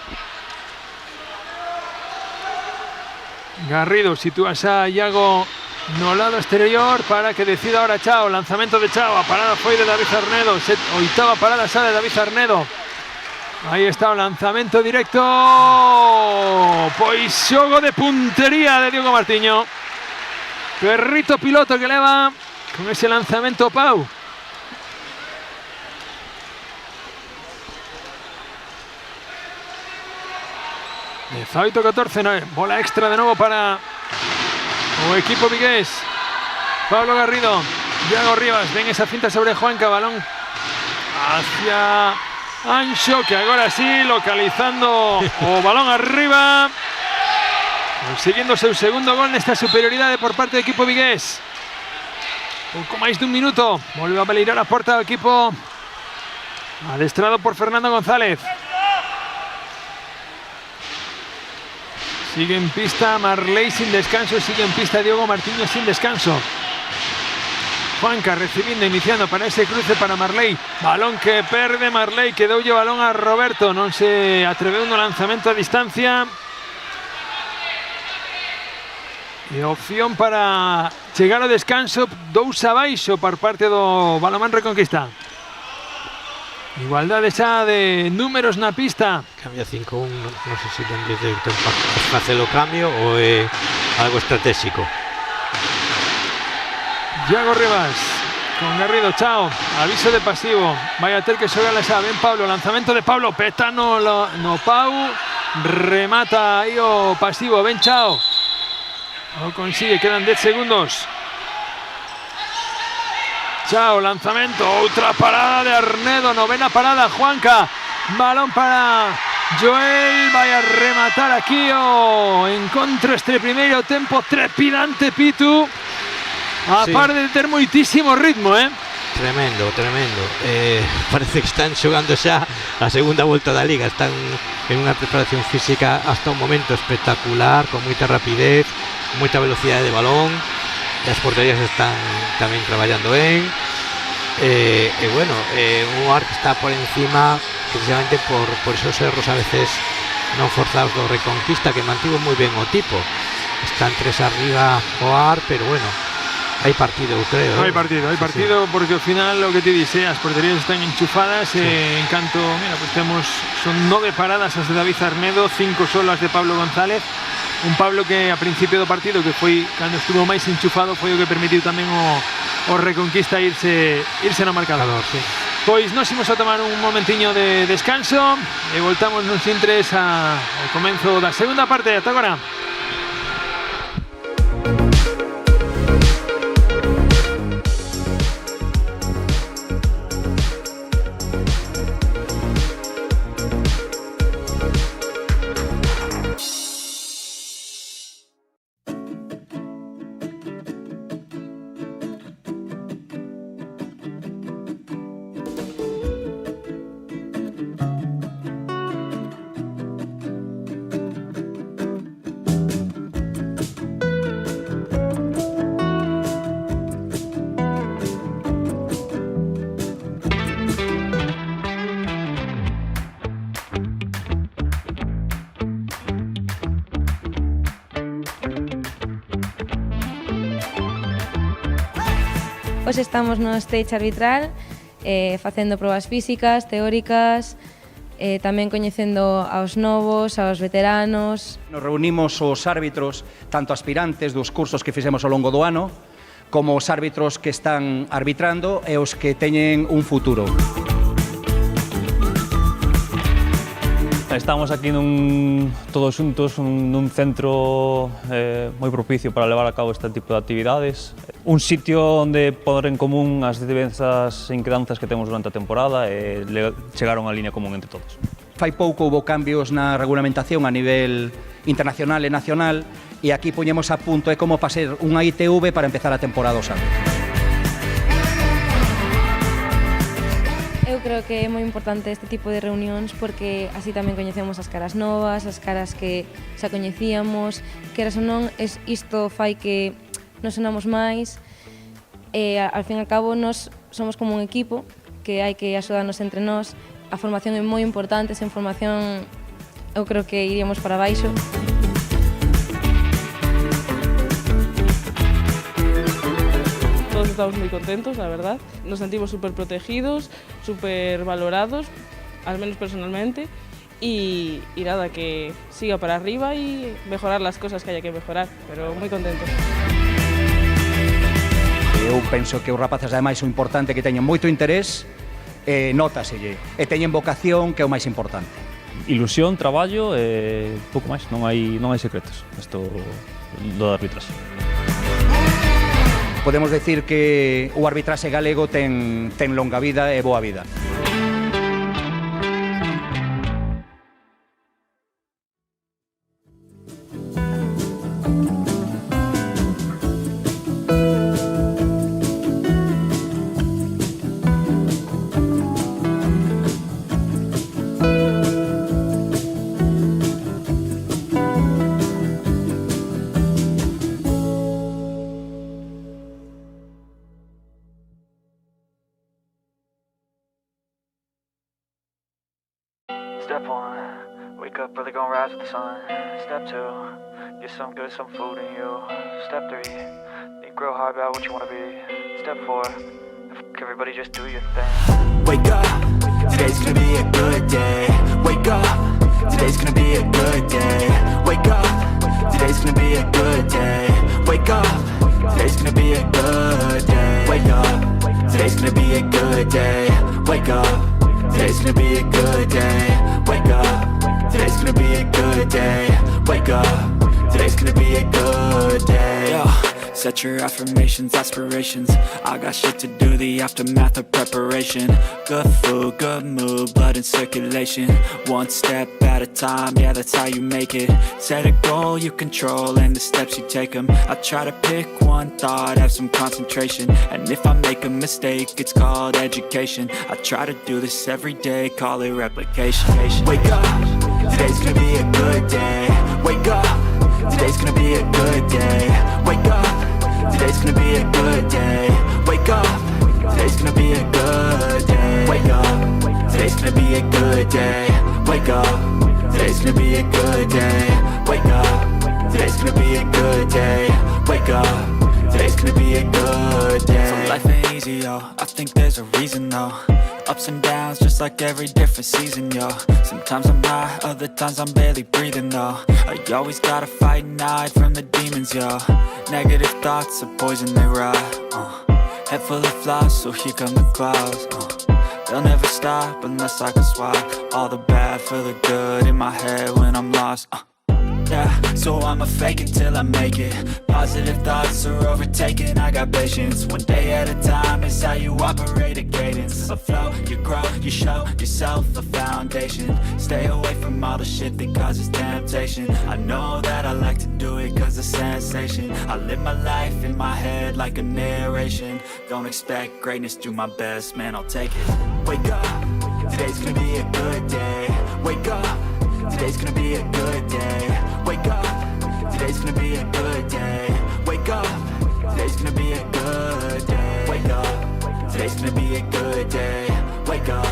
Garrido sitúas a Iago no lado exterior para que decida ahora Chao. Lanzamento de Chao, a parada foi de David Arnedo. Oitava parada xa de David Arnedo. Aí está o lanzamento directo. Pois xogo de puntería de Diogo Martiño. Perrito piloto que leva con ese lanzamento Pau. De 18-14, bola extra de nuevo para o equipo vigués. Pablo Garrido, Iago Rivas, ven esa cinta sobre Juanca, balón hacia Anxo, que agora sí, localizando o balón arriba, consiguiendo seu segundo gol nesta superioridade por parte do equipo vigués. Pouco máis dun minuto, volve a beleirar a porta do equipo adestrado por Fernando González. Sigue en pista Marley sin descanso, sigue en pista Diogo Martiño sin descanso. Juanca recibiendo, iniciando para ese cruce para Marley. Balón que perde Marley, que doulle balón a Roberto, non se atreveu no lanzamento a distancia. E opción para chegar ao descanso, 2 abaixo por parte do Balonmán Reconquista. Igualdad esa de números na pista. Cambia 5-1, no sé si el director hace lo cambio o algo estratégico. Yago Rivas con Garrido, chao, aviso de pasivo, vaya a ter que xogar esa, ben Pablo, lanzamento de Pablo, peta no Pau, remata aí o pasivo, ben chao, o consigue, quedan 10 segundos. Chao, lanzamento, outra parada de Arnedo, novena parada, Juanca, balón para Joel, vai a rematar aquí o encontro este primeiro tempo trepidante, Pitu. Aparte de ter moitísimo ritmo, Tremendo. Parece que están xogando xa a segunda volta da Liga. Están en unha preparación física hasta un momento espectacular, con moita rapidez, moita velocidade de balón. As porterías están tamén traballando ben. Un UAR que está por encima precisamente por esos erros a veces non forzados do Reconquista, que mantivo moi ben o tipo. Están 3 arriba o UAR, pero bueno, hai partido, eu creo. Hai partido, porque ao final o que te dice, as porterías están enchufadas, en canto, mira, pues son 9 paradas as de David Arnedo, 5 solas de Pablo González, un Pablo que a principio do partido, que foi cando estuvo máis enchufado, foi o que permitiu tamén o Reconquista irse no marcador. Sí. Pois nos imos a tomar un momentiño de descanso e voltamos nos intres ao comenzo da segunda parte. Ata agora. Hoxe estamos no stage arbitral, facendo probas físicas, teóricas, tamén coñecendo aos novos, aos veteranos. Nos reunimos os árbitros, tanto aspirantes dos cursos que fixemos ao longo do ano, como os árbitros que están arbitrando e os que teñen un futuro. Estamos aquí todos xuntos nun centro moi propicio para levar a cabo este tipo de actividades. Un sitio onde poner en común as diversas inquedanzas que temos durante a temporada e chegar a unha línea común entre todos. Fai pouco houve cambios na regulamentación a nivel internacional e nacional e aquí poñemos a punto como para ser unha ITV para empezar a temporada os árbitros. Eu creo que é moi importante este tipo de reunións porque así tamén coñecemos as caras novas, as caras que xa coñecíamos, queras ou non, isto fai que nos sonamos máis e ao fin e ao cabo nos somos como un equipo que hai que axudarnos entre nós. A formación é moi importante, sen formación eu creo que iríamos para baixo. Todos estamos muy contentos, la verdad. Nos sentimos súper protegidos, súper valorados, al menos personalmente. Y nada, que siga para arriba y mejorar las cosas que haya que mejorar, pero muy contentos. Eu penso que os rapaces, ademais, o importante que teñen moito interés, nótaselle, e teñen vocación, que é o máis importante. Ilusión, traballo e pouco máis, non hai secretos. Isto do arbitraxe. Podemos decir que o arbitraxe galego ten longa vida e boa vida. Step 1, wake up early, gonna rise with the sun. Step 2, get some good, some food in you. Step 3, think real hard about what you wanna be. Step 4, everybody just do your thing. Wake up, today's gonna be a good day. Wake up, today's gonna be a good day. Wake up, today's gonna be a good day. Wake up, today's gonna be a good day. Wake up, today's gonna be a good day. Wake up, today's gonna be a good day. Wake up, today's gonna be a good day. Wake up, today's gonna be a good day. Yo, set your affirmations, aspirations. I got shit to do, the aftermath of preparation. Good food, good mood, blood in circulation. One step at a time, yeah, that's how you make it. Set a goal you control and the steps you take them. I try to pick one thought, have some concentration. And if I make a mistake, it's called education. I try to do this every day, call it replication. Wake up, today's gonna be a good day. Wake up, today's gonna be a good day. Wake up, today's gonna be a good day. Wake up, today's gonna be a good day. Wake up, today's gonna be a good day. Wake up, today's gonna be a good day. Wake up, today's gonna be a good day. Wake up, today's gonna be a good day. So life ain't easy, yo, I think there's a reason though. Ups and downs, just like every different season, yo. Sometimes I'm high, other times I'm barely breathing, though. I always gotta fight and hide from the demons, yo. Negative thoughts are poison, they rot. Head full of flies, so here come the clouds. They'll never stop unless I can swap all the bad for the good in my head when I'm lost. Yeah, so I'ma fake it till I make it. Positive thoughts are overtaken, I got patience. One day at a time is how you operate a cadence. A flow, you grow, you show yourself a foundation. Stay away from all the shit that causes temptation. I know that I like to do it cause it's sensation. I live my life in my head like a narration. Don't expect greatness, do my best, man, I'll take it. Wake up, today's gonna be a good day. Wake up, today's gonna be a good day. Wake up, today's gonna be a good day. Wake up, today's gonna be a good day. Wake up, today's gonna be a good day. Wake up,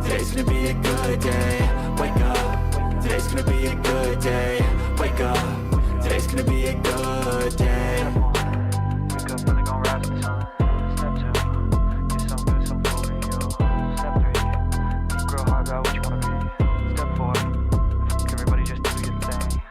today's gonna be a good day. Wake up, today's gonna be a good day. Wake up, today's gonna be a good day. Wake up, really gonna rise with the sun. Step 2, get some good, some food in you. Step 3, grow hard about what you wanna be. Step 4, everybody just do your thing.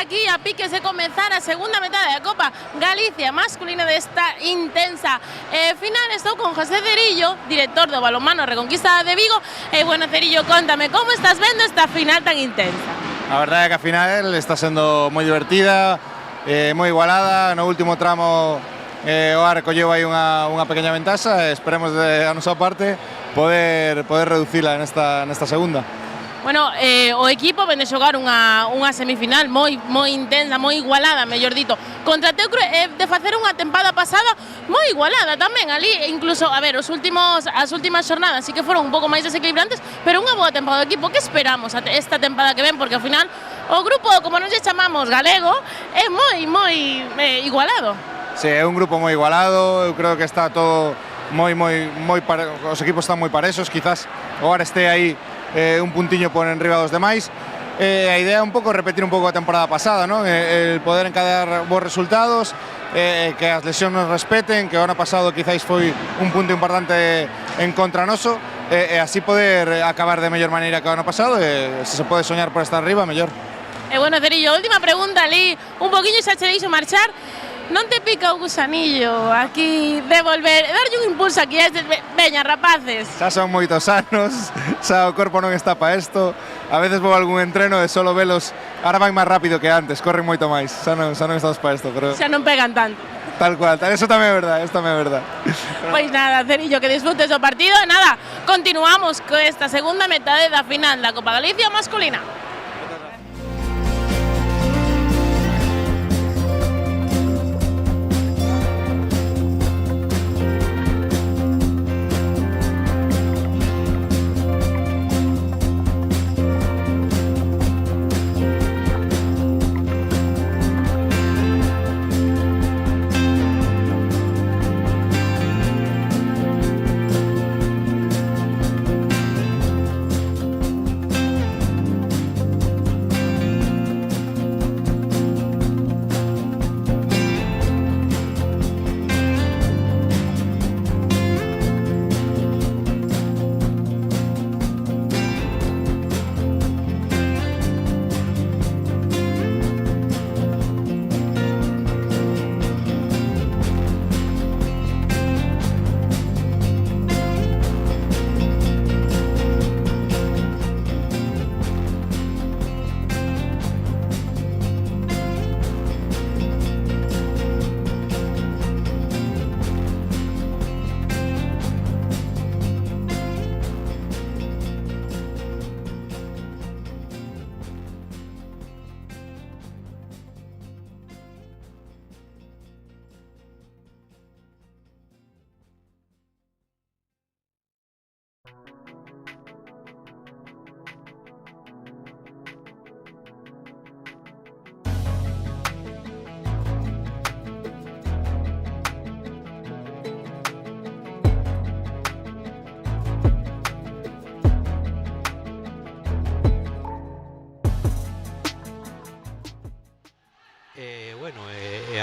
aquí a piques de comenzar a segunda metade da Copa Galicia masculina desta intensa final. Estou con José Cerillo, director do balonmano Reconquista de Vigo. Bueno, Cerillo, contame, como estás vendo esta final tan intensa? A verdade é que a final está sendo moi divertida, moi igualada. No último tramo o AR recolleu aí unha pequena ventaxa e esperemos de a nosa parte poder reducila nesta segunda. Bueno, o equipo vende xogar unha semifinal moi intensa, moi igualada, mellor dito, contra Teucro, de facer unha tempada pasada moi igualada tamén, ali incluso, a ver, as últimas xornadas sí que foron un pouco máis desequilibrantes, pero unha boa tempada do equipo. Que esperamos esta tempada que ven? Porque ao final o grupo, como nos chamamos galego, é moi igualado. Sí, é un grupo moi igualado, eu creo que está todo os equipos están moi parexos, quizás o AR este aí un puntiño por enriba dos demais. A idea é un pouco repetir un pouco a temporada pasada, non? El poder encadear bons resultados, que as lesións nos respeten, que o ano pasado quizáis foi un punto importante en contra noso, e así poder acabar de mellor maneira que o ano pasado, e se pode soñar por estar arriba, mellor. Bueno, Cerillo, última pregunta ali, un poquinho xa che deixo marchar. Non te pica o gusanillo aquí de volver, darlle un impulso aquí a estes veña rapaces? Xa son moitos anos, xa o corpo non está para isto. A veces vou a algún entreno e solo velos, ahora van máis rápido que antes, corren moito máis. Xa non estamos para isto, pero xa non pegan tanto. Tal cual, eso tamén é verdade, Pois nada, Cerillo, que disfrutes do partido e nada, continuamos con esta segunda metade da final da Copa Galicia masculina.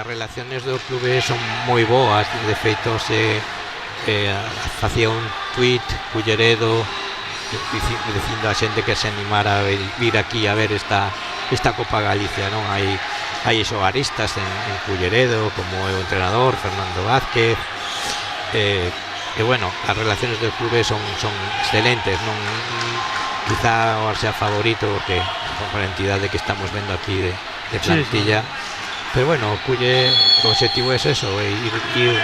As relaciones dos clubes son moi boas. De feito, facía un tuit Culleredo dicindo a xente que se animara a vir aquí a ver esta Copa Galicia, non? Hai xogaristas en Culleredo, como o entrenador Fernando Vázquez, bueno, as relaciones dos clubes son excelentes, non? Quizá o sea favorito, porque con a entidade que estamos vendo aquí de plantilla. Sí. Pero bueno, Culle, o objetivo é eso, ir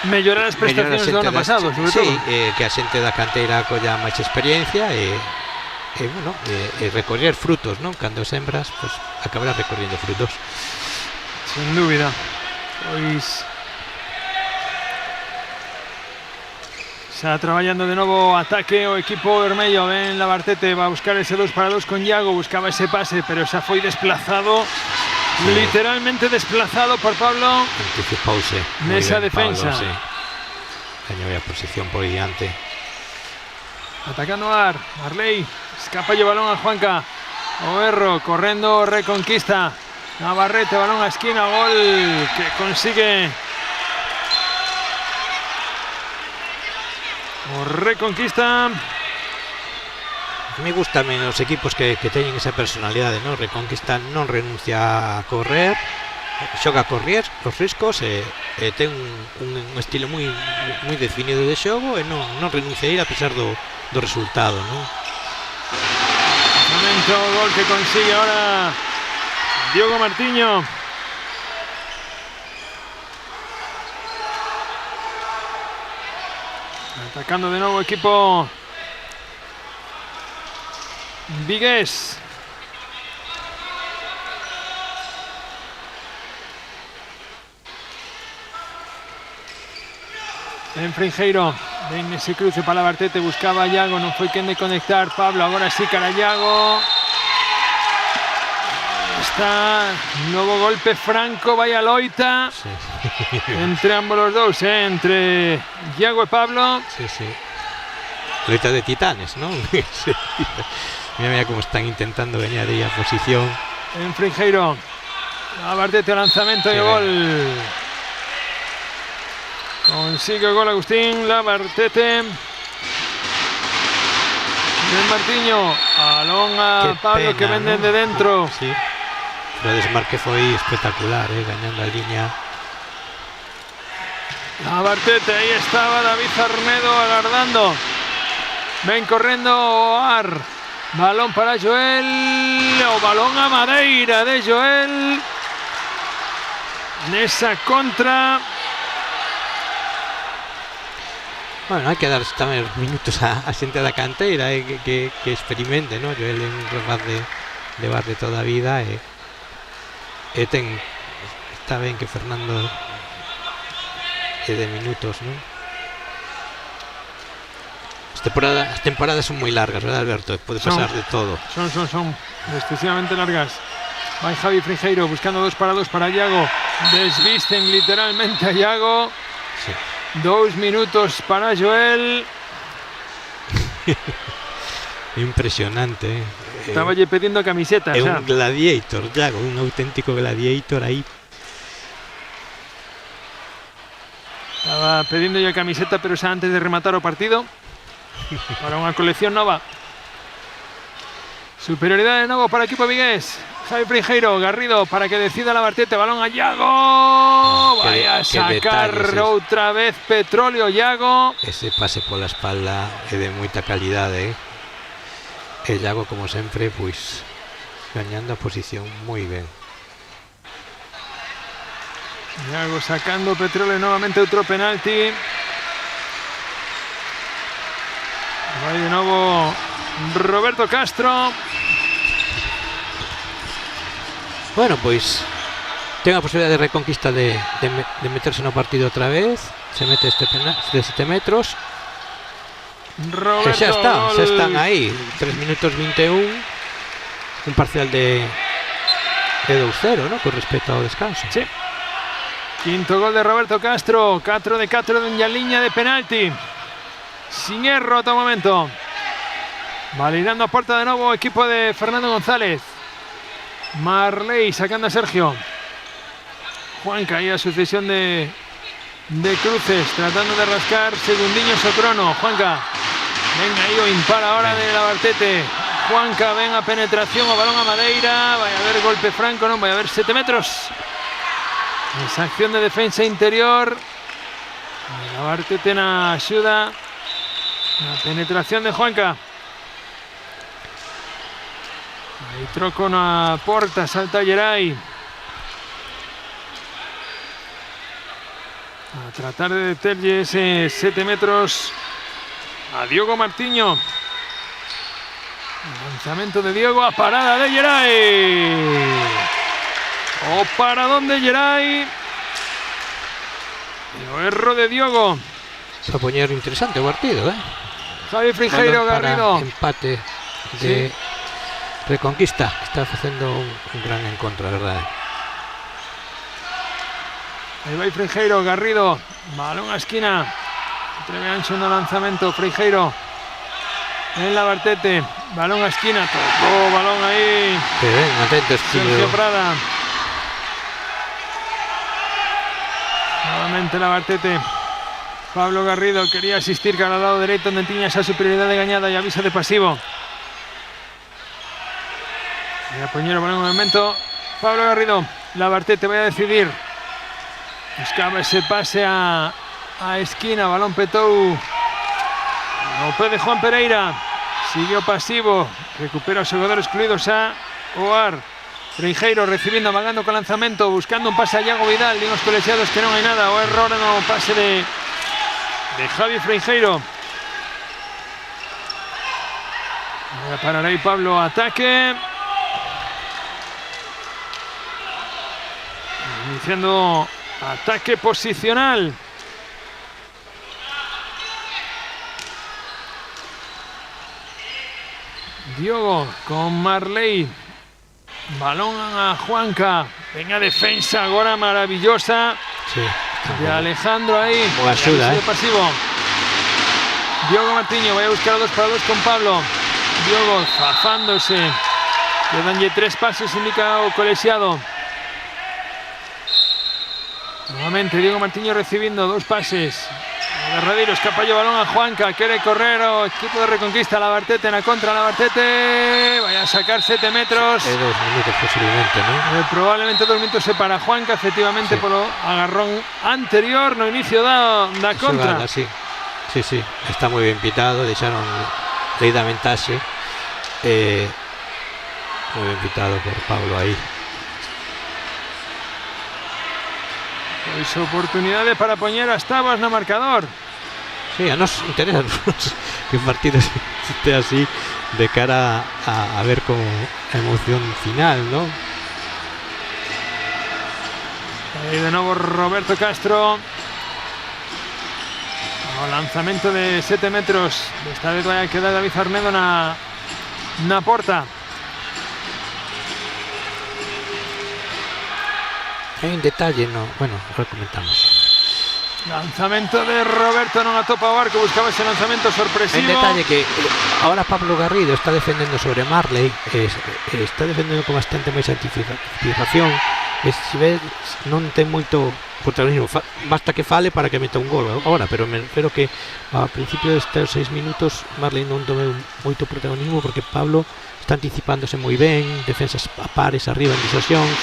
mellorar as prestacións do ano pasado, sobre todo. Que a xente da canteira colla máis experiencia e recorrer frutos, non? Cando sembras, pues acabarás recorriendo frutos. Sin dúbida. Pois está traballando de novo ataque o equipo vermello. Ben Labartete va a buscar ese 2-2 con Iago, buscaba ese pase, pero xa foi desplazado. Sí. Literalmente desplazado por Pablo. Anticipouse nesa defensa. Pablo, sí. Gañou a posición por diante. Atacando Arley, escapa o balón a Juanca. O Erro correndo Reconquista. Navarrete, balón a esquina, gol que consigue o Reconquista. me gustan os equipos que teñen esa personalidade, non? Reconquista non renuncia a correr, xoga a correr os riscos e ten un estilo moi definido de xogo e non renuncia a ir a pesar do resultado, non? Momento, gol que consigue ahora Diogo Martiño. Atacando de nuevo equipo vigués. En Fringeiro, ven ese cruce para Bartete, buscaba a Iago, non foi quen de conectar. Pablo, agora sí cara a Iago. Está, novo golpe franco, vai a loita. Sí. Entre ambos los dos, entre Iago e Pablo. Sí. Loita de titanes, non? Sí. Mira como están intentando gañar aí a posición. En Fringeiro, a Bartete o lanzamento e o gol. Consigue el gol Agustín Labartete. Del Martiño, balón a Pablo, pena, que venden, ¿no?, de dentro. Sí, pero el desmarque foi espectacular, gañando a línea. Labartete, ahí estaba David Arnedo aguardando. Ven corriendo Oar. Balón para Joel, o balón a Madeira de Joel. En esa contra. Bueno, hai que dar tamén minutos a xente da canteira que experimente, ¿no? Joel é un rapaz de barre toda a vida e está ben que Fernando é de minutos, ¿no? As temporadas son moi largas, ¿verdad, Alberto? Pode pasar de todo. Son excesivamente largas. Va Javi Fringeiro buscando 2 para Iago. Desvisten literalmente a Iago. Sí. 2 minutos para Joel. Impresionante. Estaba lle pedindo camiseta. É un gladiator, Iago, un auténtico gladiator aí. Estaba pedindo a camiseta, pero xa antes de rematar o partido. Para unha colección nova. Superioridade de novo para o equipo vigués. Javi Fringeiro, Garrido para que decida Labartete, balón a Iago. Vai a sacar outra vez Petróleo Iago. Ese pase pola espalda é de moita calidade. E Iago, como sempre, pois gañando a posición moi ben. Iago sacando Petróleo novamente outro penalti. Vai de novo Roberto Castro. Bueno, pois ten a posibilidade de reconquista de meterse no partido outra vez. Se mete este penal de 7 metros. Roberto, xa están aí. 3 minutos 21. Un parcial de 2-0, ¿no? Con respecto ao descanso. Sí. Quinto gol de Roberto Castro. 4 de 4 en la línea de penalti. Sin erro hasta el momento. Validando a puerta de nuevo equipo de Fernando González. Marley sacando a Sergio. Juanca ahí a sucesión de cruces, tratando de rascar segundinhos o crono. Juanca, venga ahí o impar ahora de Labartete. Juanca, ven a penetración o balón a Madeira. Vaya a haber golpe franco, no, vaya a haber 7 metros. Esa acción de defensa interior. Labartete na ayuda. La penetración de Juanca. Ahí troco na porta, salta Geray. A tratar de detener ese 7 metros a Diogo Martiño. Lanzamiento de Diogo a parada de Geray. O paradón de Geray. O erro de Diogo. Se va a poner interesante o partido, ¿eh? Javi Fringeiro, Garrido. Empate de Reconquista. Está facendo un gran encontro, a verdade. Aí vai Fringeiro, Garrido. Balón a esquina. Treve ancho no lanzamento. Fringeiro en Labartete. Balón a esquina. Tocó balón aí. Que ben, atento Sergio Prada. Nuevamente Labartete. Pablo Garrido quería asistir cara al lado derecho donde tiña esa superioridade gañada e aviso de pasivo. a poner el balón en un momento. Pablo Garrido, Labartete va a decidir. Buscaba ese pase a esquina, balón Petou. No puede Juan Pereira. Siguió pasivo. Recupera a jugadores excluidos a Oar. Freinjeiro recibiendo, amagando con lanzamiento, buscando un pase a Iago Vidal. Digo los colegiados que no hay nada. O error no pase de Javi Freinjeiro. Voy a parar ahí Pablo, ataque. Iniciando ataque posicional. Diogo con Marley. Balón a Juanca. Venga, defensa ahora maravillosa. Sí, de Alejandro ahí. Buena ayuda, pasivo. Diogo Martiño, voy a buscar a 2 para 2 con Pablo. Diogo zafándose. Quedan ya 3 pases, indica o colegiado. Nuevamente Diego Martiño recibiendo 2 pases. Derradero, escapa el balón a Juanca. Quiere correr o equipo de Reconquista. Labartete en la contra. Labartete. Vaya a sacar 7 metros. 2 minutos posiblemente, ¿no? Probablemente 2 minutos para Juanca, efectivamente, sí. Por lo agarrón anterior. No inicio da contra. Gana, sí. Sí, está muy bien pitado. Dejaron ley de ventaja. Muy bien pitado por Pablo ahí. Pues oportunidades para poner a Tabas no marcador. Sí, a nos interesa que el partido esté así de cara a ver como emoción final, ¿no? Ahí de nuevo Roberto Castro. Lanzamiento de 7 metros. Esta vez va a quedar David Arnedo na porta. Hay un detalle, no, bueno, lo comentamos. Lanzamiento de Roberto, no la topa Barco, buscaba ese lanzamiento sorpresivo. Hay un detalle que ahora Pablo Garrido está defendiendo sobre Marley, está defendiendo con bastante máis anticipación. Se ve, non ten moito protagonismo, basta que fale para que meta un gol ahora, pero me espero que a principio destes 6 minutos Marley non tome moito protagonismo porque Pablo está anticipándose moi ben, defensas a pares arriba en disosións.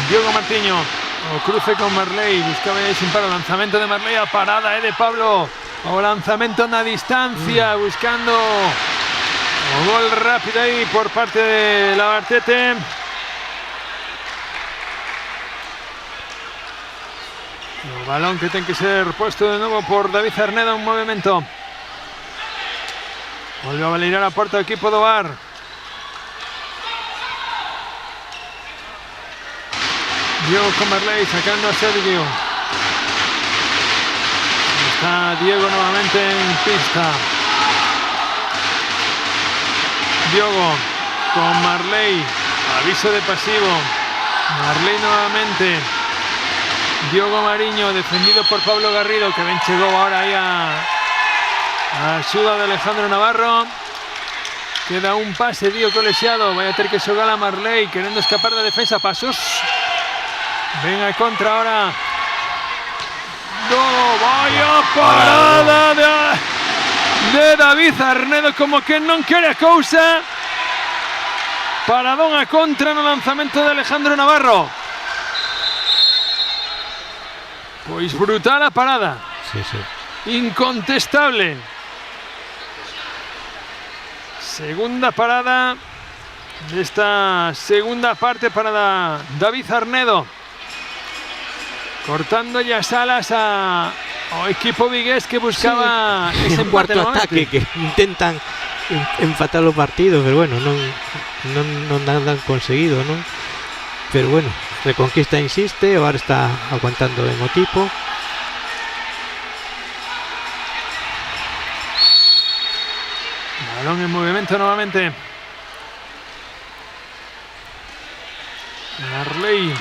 Diogo Martiño, o cruce con Marley, buscaba sin paro, lanzamiento de Marley a parada de Pablo, o lanzamiento en la distancia, buscando un gol rápido ahí por parte de Labartete. El balón que tiene que ser puesto de nuevo por David Arnedo, un movimiento. Vuelve a validar a puerta del equipo de Oar. Diego con Marley sacando a Sergio. Está Diego nuevamente en pista. Diego con Marley. Aviso de pasivo. Marley nuevamente. Diogo Mariño defendido por Pablo Garrido, que ben llegó ahora ahí a ayuda de Alejandro Navarro. Queda un pase, Diego colegiado. Vaya a tener que xogar a Marley queriendo escapar de defensa. Pasos. Venga contra ahora. No, vaya parada de David Arnedo, como que no quiere cousa. Paradón a contra no lanzamiento de Alejandro Navarro. Pues brutal a parada. Sí. Incontestable. Segunda parada de esta segunda parte para David Arnedo. Cortando ya salas a equipo vigués que buscaba ese un cuarto ataque que intentan empatar los partidos, pero bueno, no nada han conseguido, ¿no? Pero bueno, Reconquista insiste, ahora está aguantando el motivo. Balón en movimiento nuevamente. Marley.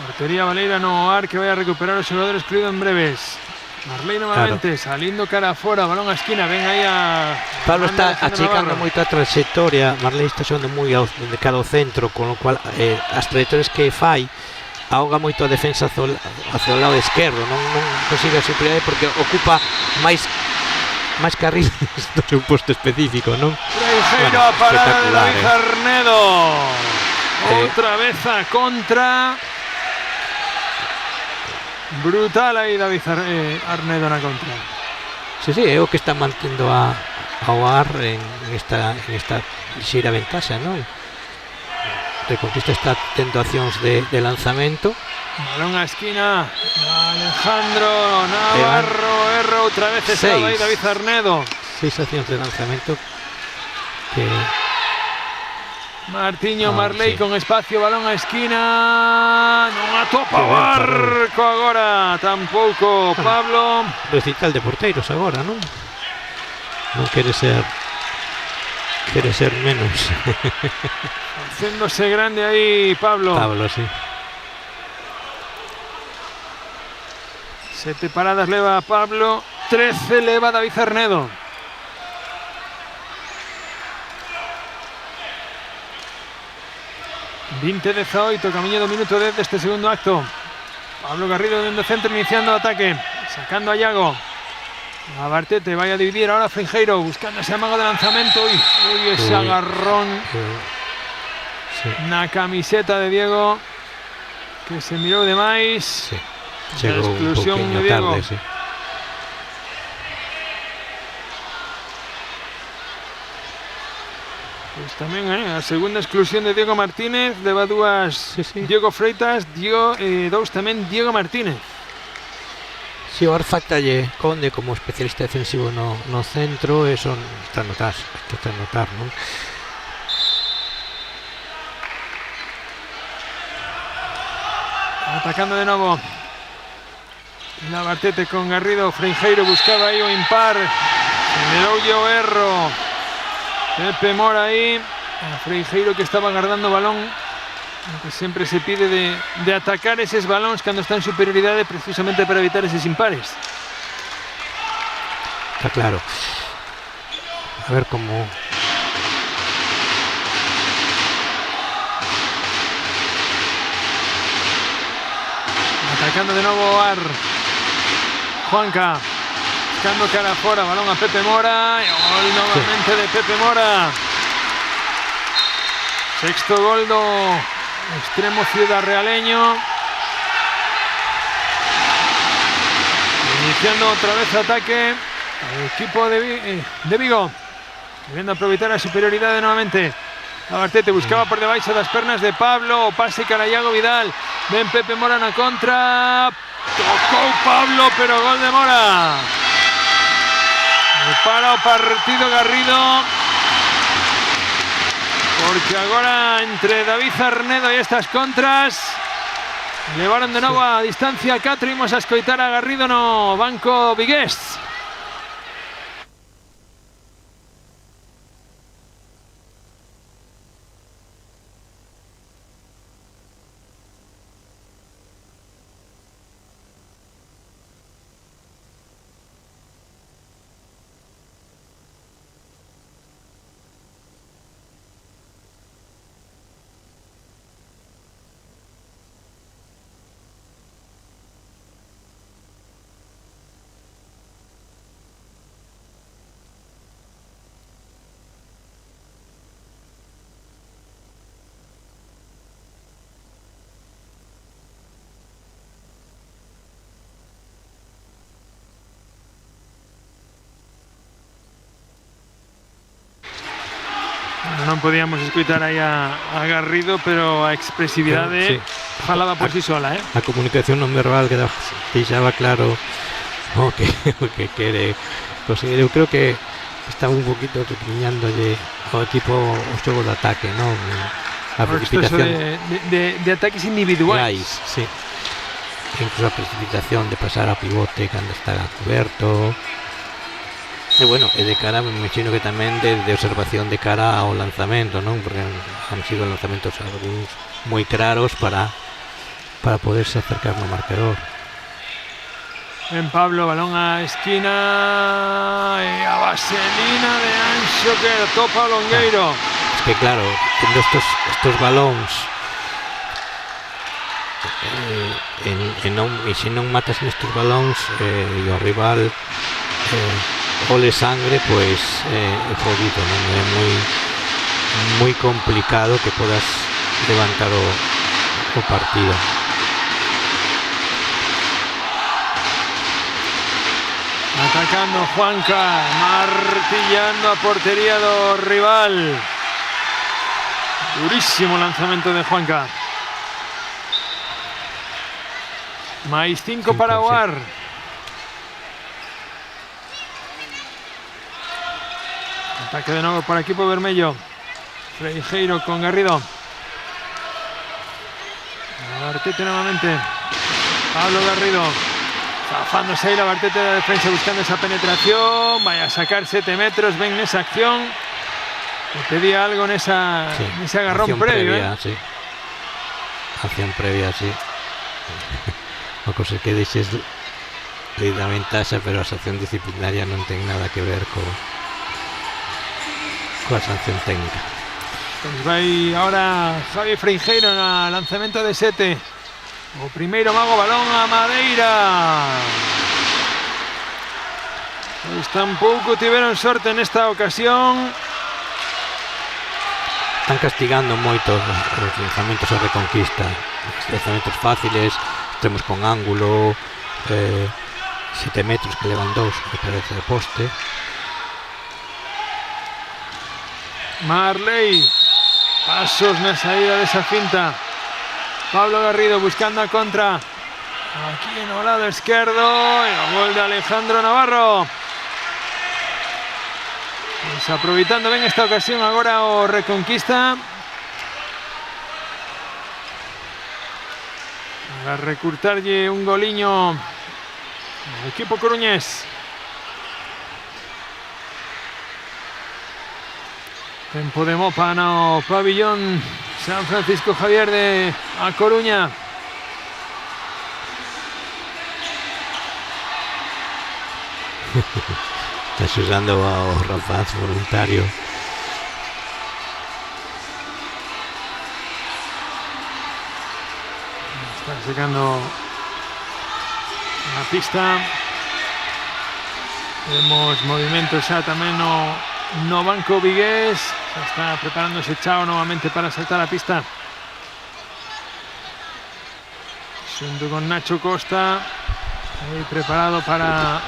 Portería Valera Noar, que vaya a recuperar el jugador excluido en breves. Marley nuevamente, saliendo cara afuera, balón a esquina, ven ahí a... Pablo está achicando moito a trayectoria, Marley está xogando moi de cara ao centro, con lo cual as trayectorias que fai ahoga moito a defensa hacia o lado esquerdo, non consigue a superioridade porque ocupa máis carriles do seu posto específico, non? Freixeiro, a parada de David Arnedo. Outra vez a contra. Brutal aí David Arnedo na contra. Sí, é o que está mantendo a OAR en esta lixeira ventaxa, non? Reconquista está tendo accións de lanzamento. Balón a esquina, Alejandro Navarro, erra outra vez, estaba aí David Arnedo. 6 accións de lanzamento que Martiño Marley con espacio, balón a esquina, non atopa o arco agora, tampouco Pablo. Recital de porteiros agora, non? Non quere ser menos. Haciéndose grande aí Pablo. Pablo, sí. 7 paradas leva Pablo, 13 leva David Arnedo. ...20-18, camiño do minuto 10 deste segundo acto. Pablo Garrido dentro do centro, iniciando o ataque, sacando a Iago. A Bartete vai a dividir ahora Freixeiro, buscando ese amago de lanzamento. Uy, ese agarrón na camiseta de Diego, que se mirou demais. Chegou a exclusión un de Diego. tarde, sí. Pues tamén a segunda exclusión de Diego Martínez, leva dúas Diego Freitas, dous tamén Diego Martínez. Si o Arfactalle Conde como especialista defensivo no centro, eso está a notar, non? Atacando de novo Navartete con Garrido. Freixeiro buscaba aí o impar, generoulle o erro Pepe Mora aí. A Freixeiro que estaba guardando o balón, que sempre se pide de atacar eses balóns cando está en superioridade, precisamente para evitar eses impares. Está claro. A ver como... Atacando de novo Ar. Juanca buscando cara fora, balón a Pepe Mora, e gol novamente de Pepe Mora. Sexto gol do extremo ciudadraleño. Iniciando otra vez ataque el equipo de Vigo, queriendo aproveitar a superioridade novamente. Navartete buscaba por debaixo das pernas de Pablo, o pase cara a Iago Vidal. Ven Pepe Mora na contra, tocou Pablo, pero gol de Mora. Para o partido Garrido, porque agora entre David Arnedo e estas contras levaron de novo a distancia 4. Imos a escoitar a Garrido no banco vigués. Non podíamos escoitar aí a Garrido, pero a expresividade falaba por si sola, A comunicación non verbal que deixaba claro o que quere conseguir. Eu creo que estaba un poquito recriñándolle ao equipo o xogo de ataque, non? A precipitación de ataques individuais. Sí. Incluso a precipitación de pasar ao pivote cando está coberto. E bueno, e de cara, me imagino que tamén de observación de cara ao lanzamento, non? Porque han sido lanzamentos algúns moi claros para poderse acercar no marcador. En Pablo, balón a esquina e a vaselina de Anxo que topa o Longueiro. Es que claro, tendo estos balóns e se non matas nestes balóns e o rival ole sangre, pois é jodido, non é moi complicado que podas levantar o partido. Atacando Juanca, martillando a portería do rival. Durísimo lanzamento de Juanca. Máis 5 para o ar. Ataque de novo por equipo vermello. Freijeiro con Garrido. Bartete nuevamente. Pablo Garrido. Zafándose ahí la Bartete de la defensa buscando esa penetración. Vaya a sacar 7 metros. Ven esa acción. Le pedía algo en ese agarrón previo. Sí. Acción previa, sí. Una cosa que deixes de dar ventaxa, pero a sanción disciplinaria non ten nada que ver coa sanción técnica. Pues vai ahora Javi Freijeiro no lanzamento de 7. O primeiro mago balón a Madeira. Pois tampouco tiveron sorte nesta ocasión. Están castigando moito os lanzamentos a Reconquista. Os lanzamentos fáciles, extremos con ángulo, 7 metros que levan 2, me parece, de poste. Marley, pasos na saída desa finta. Pablo Garrido buscando a contra. Aquí no lado esquerdo. E o gol de Alejandro Navarro. Pues aproveitando ben esta ocasión agora o Reconquista. Para recurtarlle un goliño ao equipo coruñés. Tempo de mopa no pabillón San Francisco Javier de A Coruña. Estás usando ao rapaz voluntario. Está chegando na pista. Vemos movimentos xa tamén no banco vigués. Se está preparándose Chao nuevamente para saltar a pista. Junto con Nacho Costa. Ahí preparado para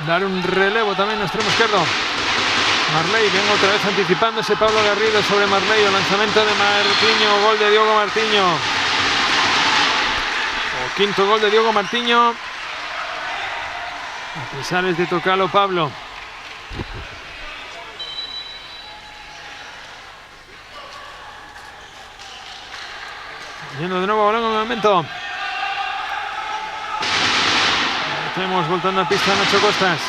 dar un relevo también en extremo izquierdo. Marley, bien otra vez anticipándose Pablo Garrido sobre Marley. El lanzamiento de Martiño, gol de Diogo Martiño. O quinto gol de Diogo Martiño. A pesar de tocarlo Pablo. Yendo de nuevo balón en el momento. Estamos voltando a pista Nacho Costas.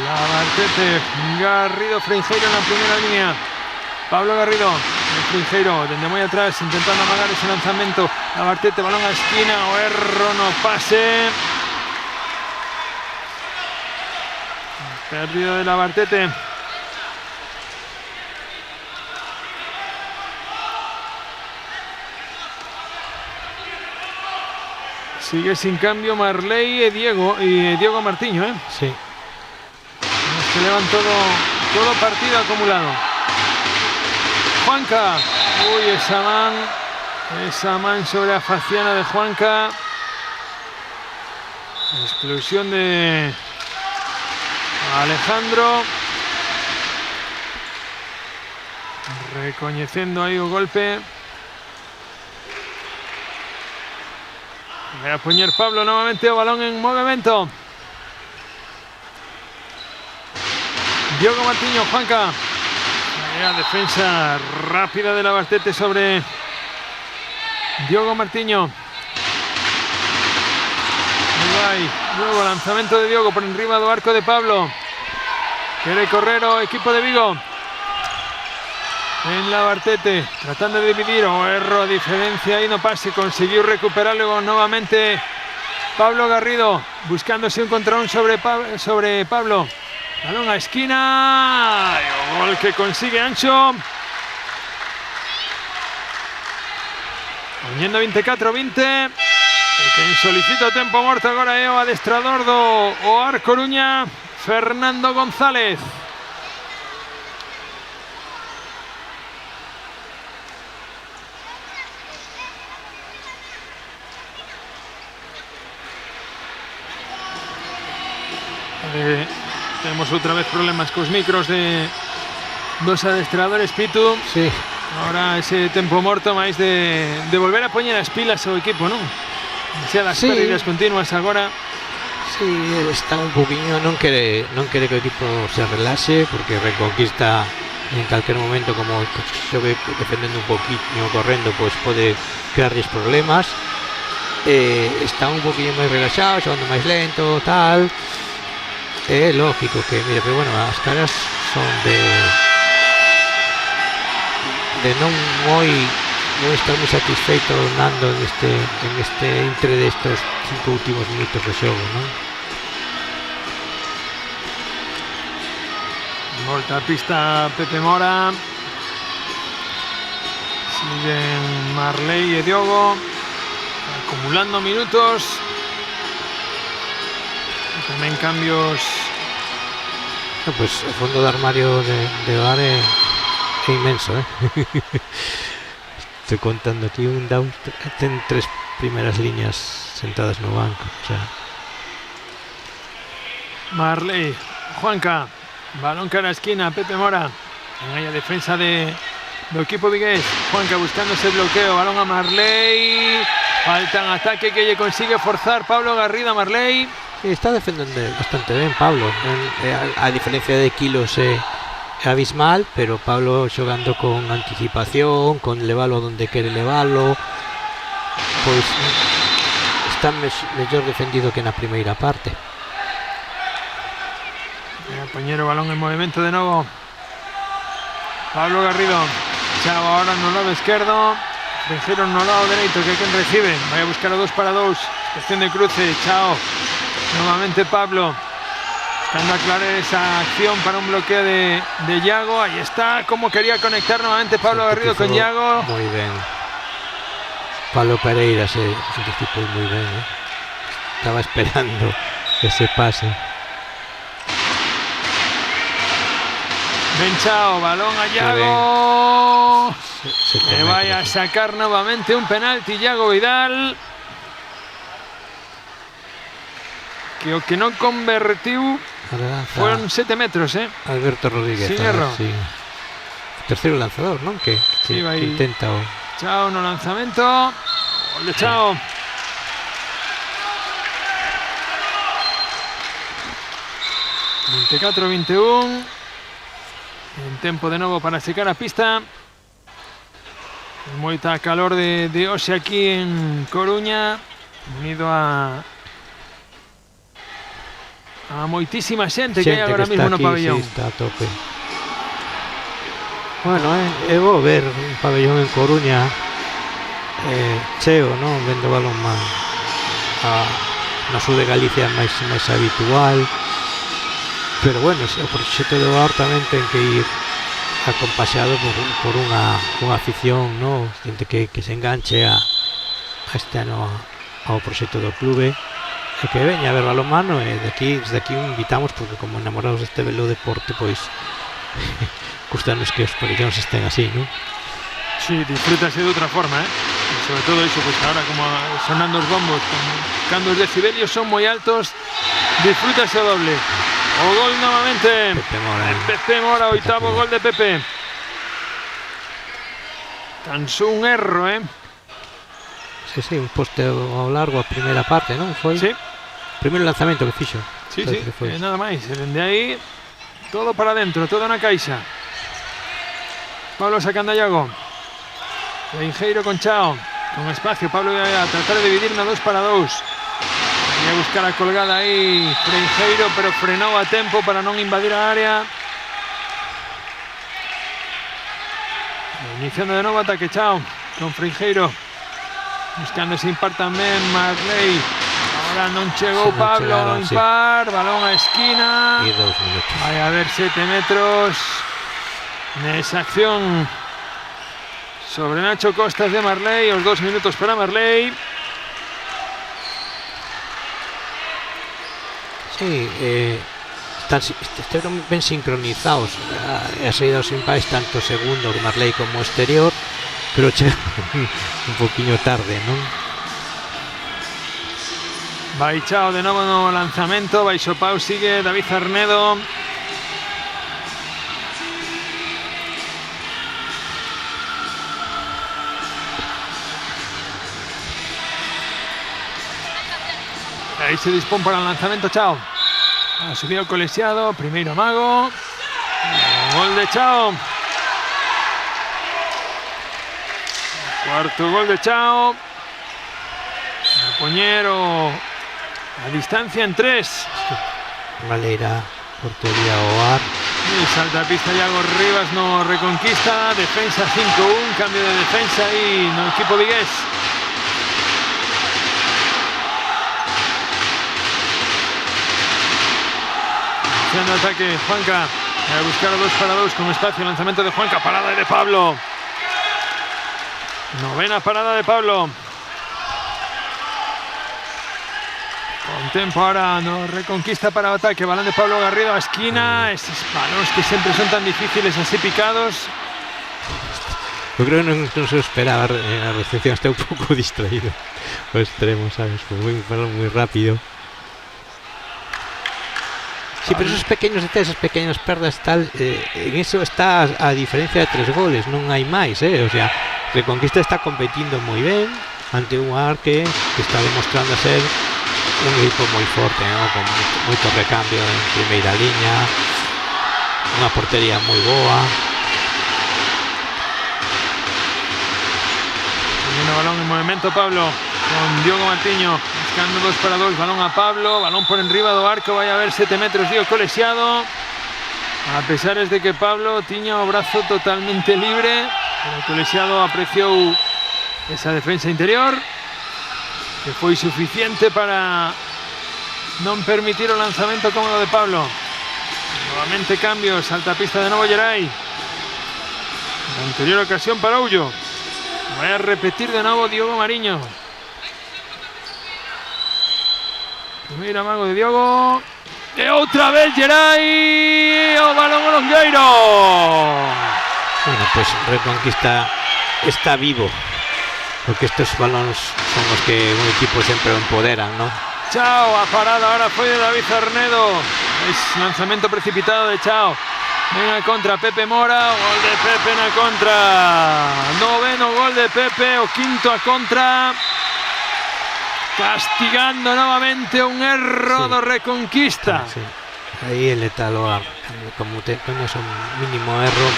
La Bartete, Garrido, Freijeiro en la primera línea. Pablo Garrido, Freijeiro desde muy atrás intentando amagar ese lanzamiento. La Bartete, balón a esquina, Oerro no pase. Perdido de la Bartete. Sigue sin cambio Marley y Diego Martiño, ¿eh? Sí. Los que llevan todo partido acumulado. Juanca. Uy, esa man sobre la faciana de Juanca. Exclusión de Alejandro. Recoñeciendo ahí un golpe. Va a poner Pablo nuevamente o balón en movimiento. Diogo Martiño, Juanca. La defensa rápida de la Bartete sobre Diogo Martiño. Luego lanzamiento de Diogo por encima del arco de Pablo. Quiere correr o equipo de Vigo. En la Bartete, tratando de dividir, Oerro a diferencia y no pase, consiguió recuperar luego nuevamente Pablo Garrido, buscándose un contra un sobre Pablo. Balón a esquina, y gol que consigue Ancho. Poñendo 24-20. Quen solicita o tempo morto agora é o adestrador do OAR Coruña, Fernando González. Temos outra vez problemas cos micros dos adestradores, Pitu. Sí. Ahora ese tempo morto máis de volver a poñer as pilas ao equipo, non? Demasiadas pérdidas continuas agora. Sí, está un poquinho, non quere que o equipo se relaxe, porque Reconquista en calquer momento, como xogue defendendo un poquinho, correndo, pois pode crearles problemas. Está un poquinho máis relaxado, xogando máis lento, tal. É lógico que, mira, pero bueno, as caras son de non estar moi satisfeito Nando en este entre destos 5 últimos minutos de xogo, non? Volta a pista Pepe Mora. Siguen Marley e Diogo acumulando minutos. E tamén cambios. Pues o fondo de armario de OAR é inmenso, Estoy contando aquí un down, ten 3 primeras líneas sentadas no banco, o sea. Marley, Juanca, balón cara a esquina, Pepe Mora. En ahí a defensa do equipo vigués. Juanca buscando ese bloqueo, balón a Marley. Falta en ataque que lle consigue forzar Pablo Garrido a Marley. Sí, está defendendo bastante ben Pablo, a diferencia de kilos é abismal, pero Pablo xogando con anticipación, con levalo donde quere levalo, pois está mellor defendido que na primeira parte. A poñer o balón en movimento de novo Pablo Garrido. Chao ahora no lado esquerdo, Freixeiro no lado dereito, que é quen recibe. Vai a buscar o 2 para 2, cuestión de cruce. Chao nuevamente Pablo, buscando aclarar esa acción para un bloqueo de Yago. Ahí está, como quería conectar nuevamente Pablo Garrido con Yago. Muy bien. Pablo Pereira se anticipó muy bien, Estaba esperando ese pase. Ben Chao, balón a Yago. Le vaya a sacar nuevamente un penalti Yago Vidal. Que o que non convertiu fueron 7 metros, Alberto Rodríguez. Sin erro. Sí. Terceiro lanzador, non? Que intenta o... Chao no lanzamento. Gol de Chao. Sí. 24-21. En tempo de novo para secar a pista. Moita calor de hoxe aquí en Coruña, unido a moitísima xente que hai agora mesmo no pabellón. Sí, está a tope. Bueno, é bo ver un pabellón en Coruña cheo, non? Vendo balonmán no sur de Galicia máis habitual, pero bueno, o proxecto do OAR tamén ten que ir acompaxado por unha afición, non? Xente que se enganche a este ano ao proxecto do clube, e que veña a ver balonmano, e desde aquí invitamos, porque como enamorados deste belo deporte, pois gustanos que os pabellóns estén así, non? Sí, disfrútase de outra forma, sobre todo iso, pois agora como sonando os bombos, cando os decibelios son moi altos, disfrútase o doble. O gol novamente Pepe Mora, oitavo gol de Pepe. Tan só un erro, Sí, un poste ao largo a primeira parte, non? Foi? Sí. Primeiro lanzamento que fixo. Sí, nada máis, dende aí todo para dentro, todo na caixa. Pablo sacando a Yago. Freixeiro con Chao, con espacio, Pablo vai a tratar de dividir na 2 para 2. Voy a buscar a colgada aí Freixeiro, pero frenou a tempo para non invadir a área. Iniciando de novo ataque Chao con Freixeiro, buscando ese impar tamén Marley. Ahora non chegou Pablo, impar, balón a esquina. E 2 minutos. Vai a haber 7 metros nesa acción sobre Nacho Costas de Marley, os 2 minutos para Marley. Sí, están ben sincronizados as saídas sin pais, tanto segundo Marley como exterior, pero chega un poquinho tarde, non? Vai Chao de novo no lanzamento, baixo pau sigue David Arnedo. Aí se dispón para o lanzamento Chao. Ha subido Colexiado, primeiro Mago. Gol de Chao. Cuarto gol de Chao. A poñer a distancia en 3. Valeira, portería ao ar. Y salta a pista Iago Rivas no Reconquista. Defensa 5-1, cambio de defensa aí no equipo vigués. Haciendo ataque Juanca, a buscar a 2-2 con espacio, lanzamiento de Juanca, parada de Pablo. Novena parada de Pablo. Con tempo ahora no Reconquista para o ataque, balón de Pablo Garrido a esquina, esos balones que siempre son tan difíciles así picados. Eu creo que non se esperaba a recepción, está un pouco distraído o extremo, sabes, foi un balón moi rápido. Sí, pero esos pequeños detalles, esas pequeñas perdas tal, en eso está a diferencia de 3 goles, non hai máis, o sea, Reconquista está competindo moi ben ante un AR que está demostrando ser un equipo moi forte, ¿no? Con moito recambio en primeira liña, unha portería moi boa. Poniendo balón en movimiento Pablo con Diogo Martiño, buscando 2-2, balón a Pablo, balón por enriba do arco, vai a haber 7 metros Diego Colexiado, a pesar de que Pablo tiña o brazo totalmente libre, pero Colexiado apreciou esa defensa interior que foi suficiente para non permitir o lanzamento cómodo de Pablo. Nuevamente cambios, salta a pista de novo Geray, la anterior ocasión para Ullo. Vai a repetir de novo Diogo Mariño. Primeiro amago de Diogo. E outra vez Geray. O balón ao longueiro. Bueno, pues Reconquista está vivo, porque estos balones son los que un equipo siempre empoderan, ¿no? Chao, a parada ahora foi de David Arnedo. Es lanzamento precipitado de Chao. Venga contra Pepe Mora, gol de Pepe na contra. Noveno gol de Pepe, o quinto a contra. Castigando nuevamente un erro do Reconquista. Sí. Ahí el letal, como te pones un mínimo erro,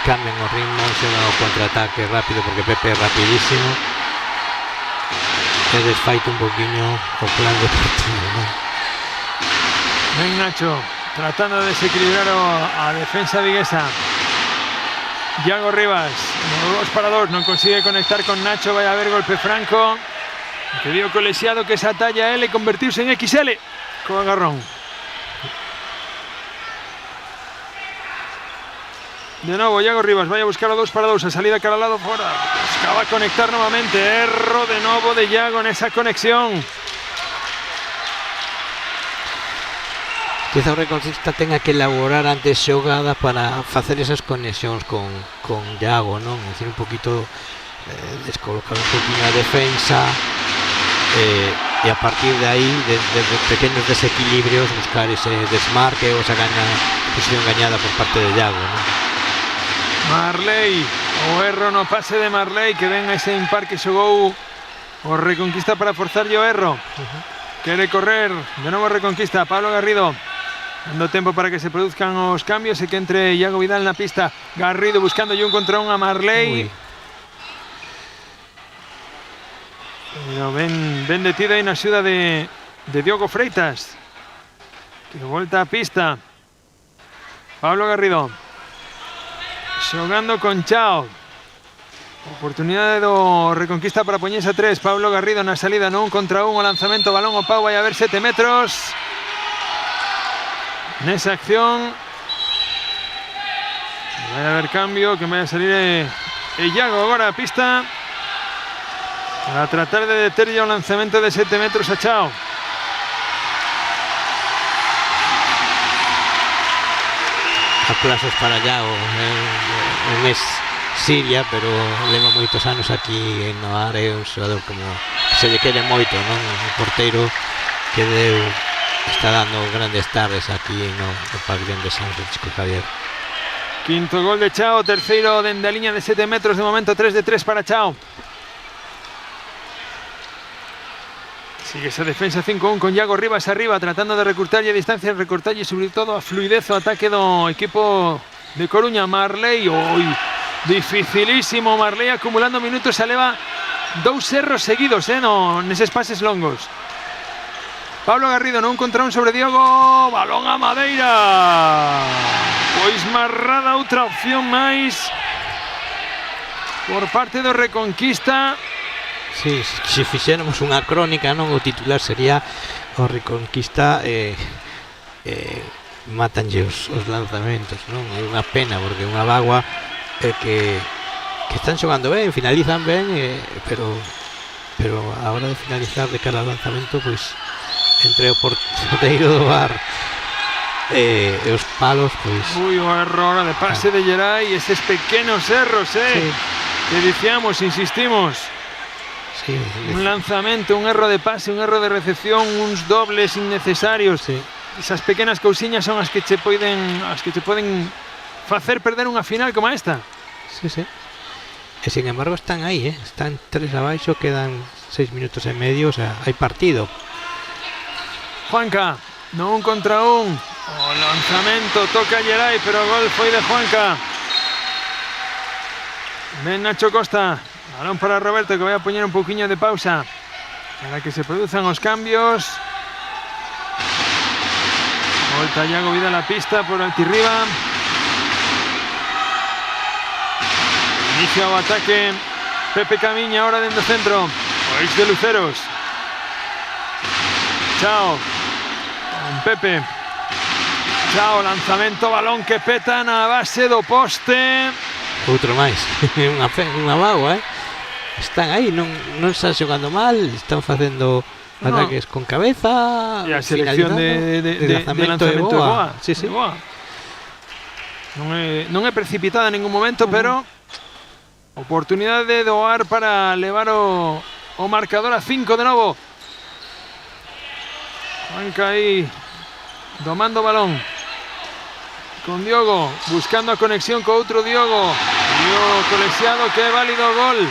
cambian o ritmo, se da o contraataque rápido, porque Pepe es rapidísimo. Se desfaita un poquinho o plan de partido, ¿no? Ven Nacho, tratando de desequilibrar a defensa viguesa. Iago Rivas, 2-2, no consigue conectar con Nacho, vaya a haber golpe franco. Que dio Colexiado que esa talla L convertirse en XL con agarrón. De nuevo Iago Rivas, vaya a buscar a 2-2, a salida cara al lado fuera. Buscaba conectar nuevamente, erro de nuevo de Iago en esa conexión. Quizá o Reconquista tenga que elaborar antes xogada para facer esas conexións con Iago, non? É dicir, un poquito descolocar un poquinho a defensa e a partir de aí, de pequenos desequilibrios, buscar ese desmarque ou esa posición gañada por parte de Iago, non? Marley, o erro no pase de Marley, que ven a ese impar que xogou o Reconquista para forzar o erro. Quere correr, de novo Reconquista, Pablo Garrido. Dando tempo para que se produzcan os cambios e que entre Iago Vidal na pista. Garrido buscando un contra un a Marley. Pero ben detido aí na axuda de Diogo Freitas, que volta a pista. Pablo Garrido xogando con Chao. Oportunidade do Reconquista para poñerse a 3. Pablo Garrido na salida no 1 contra 1, o lanzamento, balón o pau, vai a haber 7 metros. Nesa acción Vai haber cambio, que vai a salir Iago agora a pista para tratar de deter ya un lanzamento de 7 metros a Chao. Aplausos para Iago, non é Siria, pero leva moitos anos aquí en Noar, é un xogador como se lle quere moito, non? Un porteiro que está dando grandes tardes aquí no pabellón de San Francisco Javier. Quinto gol de Chao, terceiro dende a liña de 7 metros, de momento 3 de 3 para Chao. Sigue esa defensa 5-1 con Iago Rivas arriba, tratando de recurtarlle a distancia, recortarlle sobre todo a fluidez o ataque do equipo de Coruña. Marley, dificilísimo Marley, acumulando minutos, se leva 2 erros seguidos, neses pases longos. Pablo Garrido, non contra un sobre Diogo, balón a Madeira. Pois marrada outra opción máis por parte do Reconquista. Sí, se fixéramos unha crónica, non, o titular sería o Reconquista matanlle os lanzamentos, non? É unha pena porque unha bagua que están xogando ben, finalizan ben, pero a hora de finalizar de cara ao lanzamento, pois entre o porteiro do Bar e os palos, pois o erro de pase de Geray, estes pequenos erros, sí, que dicíamos, insistimos. Sí, un lanzamento, un erro de pase, un erro de recepción, uns dobles innecesarios. Sí. Esas pequenas cousiñas son as que che poden facer perder unha final como esta. Sí. E sin embargo están aí, están 3 abaixo, quedan 6 minutos e medio, o sea, hai partido. Juanca, no 1 contra 1. O lanzamento, toca Geray, pero o gol foi de Juanca. Ven Nacho Costa. Balón para Roberto, que vai a poñer un pouquiño de pausa para que se produzan os cambios. Volta Iago Vidal a pista por Altirriba. Inicia o ataque Pepe Camiña ahora dentro centro. O ex de Luceros. Chao. Con Pepe. Chao, lanzamento, balón que peta na base do poste. Outro máis. unha bagua, Están aí, non están xogando mal, están facendo ataques con cabeza. E a selección de lanzamento de boa. Sí. Boa. Non é precipitada en ningún momento, pero oportunidade de doar para levar o marcador a 5 de novo. Juanca aí domando o balón con Diogo, buscando a conexión co outro Diogo. Diogo colexiado, que é válido o gol.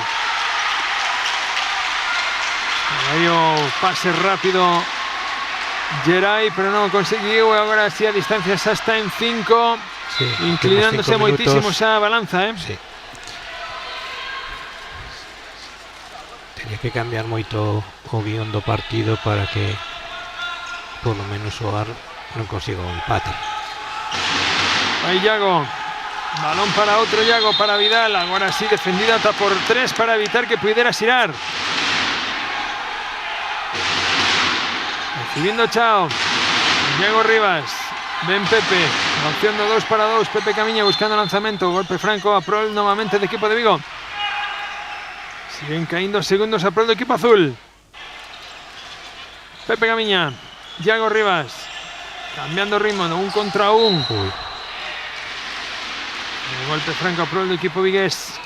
Aí o pase rápido Geray, pero non conseguiu. E agora si a distancia xa está en 5, sí, inclinándose moitísimo xa a balanza, Sí. Tenía que cambiar moito o guión do partido para que por lo menos o Ar non consiga o empate. Aí Iago, balón para outro Iago, para Vidal, agora sí defendida ata por 3 para evitar que pudiera xirar. Recibiendo Chao, Iago Rivas, ven Pepe, opción de 2 para 2, Pepe Camiña buscando lanzamento, golpe franco a prol nuevamente del equipo de Vigo. Siguen cayendo segundos a prol del equipo azul. Pepe Camiña, Iago Rivas, cambiando ritmo, 1 contra 1. El golpe franco a prol del equipo vigués.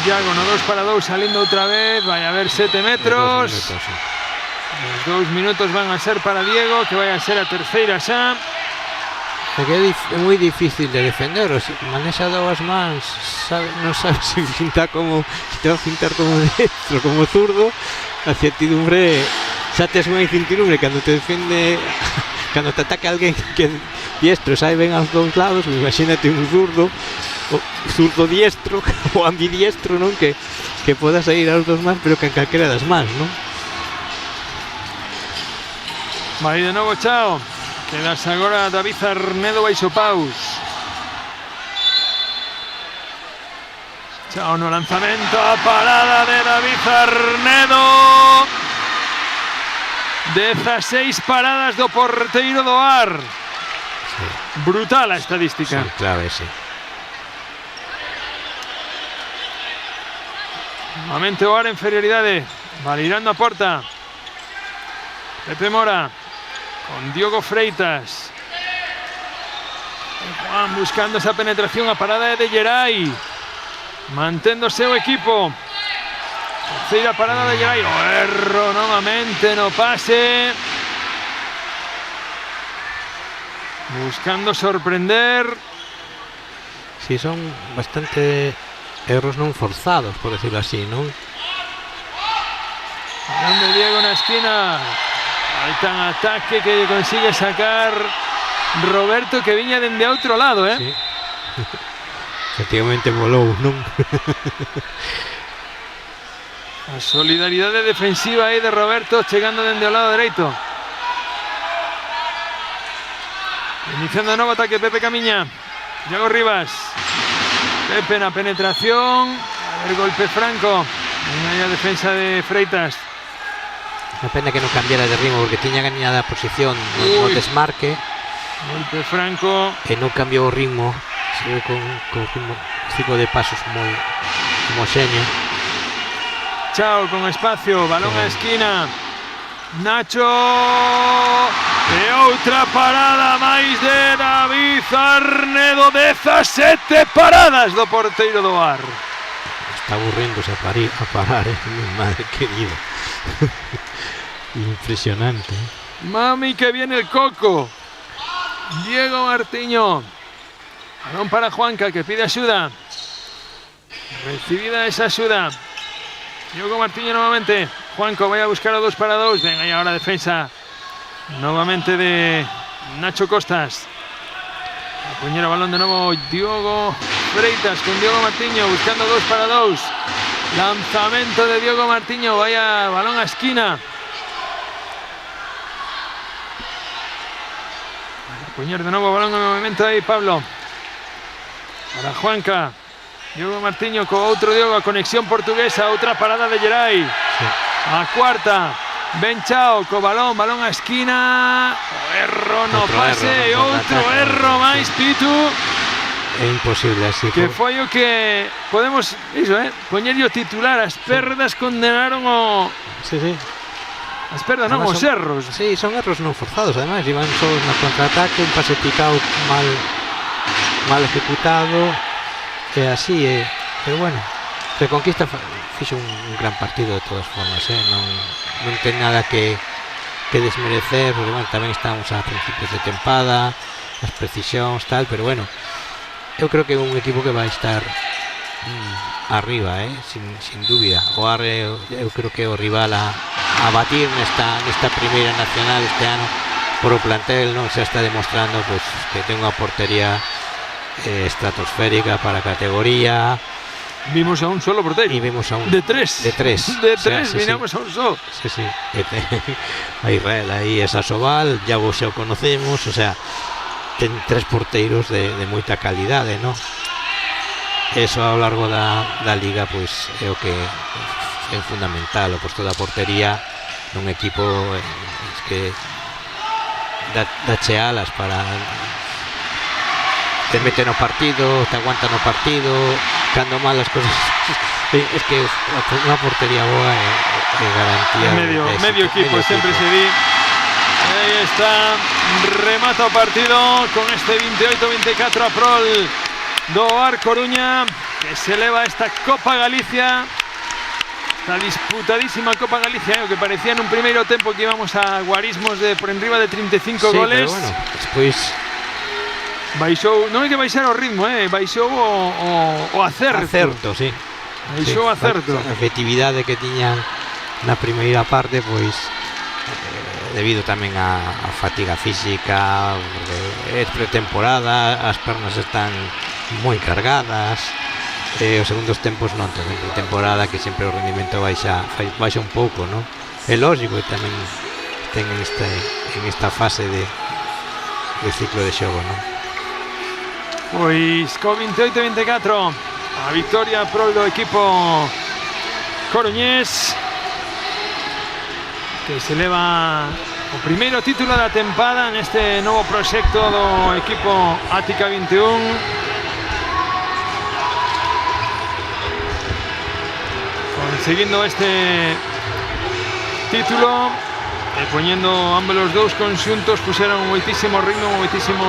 Iago, no 2 para 2, saliendo otra vez. Vaya a haber 7 metros. Los 2 minutos van a ser para Diego, que vaya a ser a terceira xa. É que é moi difícil de defender, manexa dúas mans, non sabe se pintar como, se te va a pintar como destro, como zurdo. A certidumbre, xa tes unha incertidumbre cando te defende, cando te ataca alguén que é diestro, sabe ben aos dous lados. Imagínate un zurdo, o zurdo diestro ou ambidiestro, non? Que poda sair aos dos mans, pero que en calquera das mans, non? Vai de novo Chao. Quedas agora David Arnedo baixo paus. Chao no lanzamento, a parada de David Arnedo. 16 paradas do porteiro do Ar. Brutal a estadística. Son clave, sí. Nuevamente ahora inferioridades. Valirando a porta. Pepe Mora con Diogo Freitas. Juan buscando esa penetración a parada de Geray. Manténdose o equipo. Terceira parada de Geray. Erro nuevamente, no pase. Buscando sorprender. Sí, son bastante erros non forzados, por decirlo así, ¿no? Balón de Diego en la esquina. Falta en ataque que consigue sacar Roberto, que viña dende a outro lado, ¿eh? Sí. Efectivamente volou, non? A solidaridade defensiva aí de Roberto chegando dende o lado dereito. Iniciando de novo ataque Pepe Camiña. Iago Rivas. Pepe na penetración. El golpe franco. Aí a defensa de Freitas. Una pena que non cambiara de ritmo porque tiña gañada a posición no desmarque. Golpe franco. E non cambiou o ritmo. Sigue con ritmo, ciclo de pasos moi homoxéneo. Chao con espacio, balón a esquina. Nacho. E outra parada máis de David Arnedo. 17 paradas do porteiro do Bar. Está aburriéndose a parar, mi madre querida. Impresionante. Mami que viene el coco. Diego Martiño. Balón para Juanca, que pide ayuda. Recibida esa ayuda. Diego Martiño nuevamente. Juanco, vaya a buscar a 2 para 2. Venga, y ahora defensa nuevamente de Nacho Costas. Puñera balón de nuevo Diogo Freitas con Diego Martiño buscando 2 para 2. Lanzamiento de Diego Martiño. Vaya balón a esquina. Puñer de nuevo balón en movimiento ahí Pablo. Para Juanca. Diego Martiño con otro Diogo a conexión portuguesa. Otra parada de Geray. Sí. A cuarta. Ben Chao con balón a esquina. Erro, no pase. Outro erro máis, Pitu. É imposible así. Que foi o que podemos iso, poñerlle o titular. As perdas condenaron o... Sí. As perdas non, os erros. Sí, son erros non forzados, además. Iban solos na contraataque, un pase picado mal ejecutado. E así, pero bueno, Reconquista fixo un gran partido de todas formas, non ten nada que desmerecer, porque bueno, tamén estamos a principios de tempada, as precisións tal, pero bueno, eu creo que é un equipo que vai estar arriba, sin dúbida. O Arre eu creo que é o rival a batir nesta primeira nacional este ano por o plantel, non se está demostrando pues, que ten unha portería estratosférica para a categoría. Vimos a un solo porteiro. Y vimos a un de tres. De tres. De tres, miramos a un solo. Sí. A Israel aí esa Sobal, ya vos xa o conocemos, o sea, ten 3 porteiros de moita calidade, ¿no? Eso a lo largo da liga pois é o que é fundamental, o posto da portería nun equipo que dache alas para te mete no partido, te aguanta no partido, cando mal as cosas. Es que unha portería boa é garantía medio equipo, sempre se di. Aí está, remata o partido con este 28-24 a prol do Ar Coruña, que se eleva esta Copa Galicia, esta disputadísima Copa Galicia, o que parecía nun primeiro tempo que íbamos a guarismos de por enriba de 35 goles. Pero bueno, despois baixou, non hai que baixar o ritmo, baixou o acerto. Acerto, sí. Baixou o acerto. A efectividade que tiñan na primeira parte, pois debido tamén a fatiga física, é pretemporada, as pernas están moi cargadas, os segundos tempos non, tamén pretemporada que sempre o rendimento baixa un pouco, non? É lógico que tamén ten en esta fase de ciclo de xogo, non? Pois co 28-24 a victoria pro do equipo coruñés, que se eleva o primeiro título da tempada neste novo proxecto do equipo Ática 21. Conseguindo este título e poñendo ambos os dous conxuntos, puxeron moitísimo ritmo, moitísimo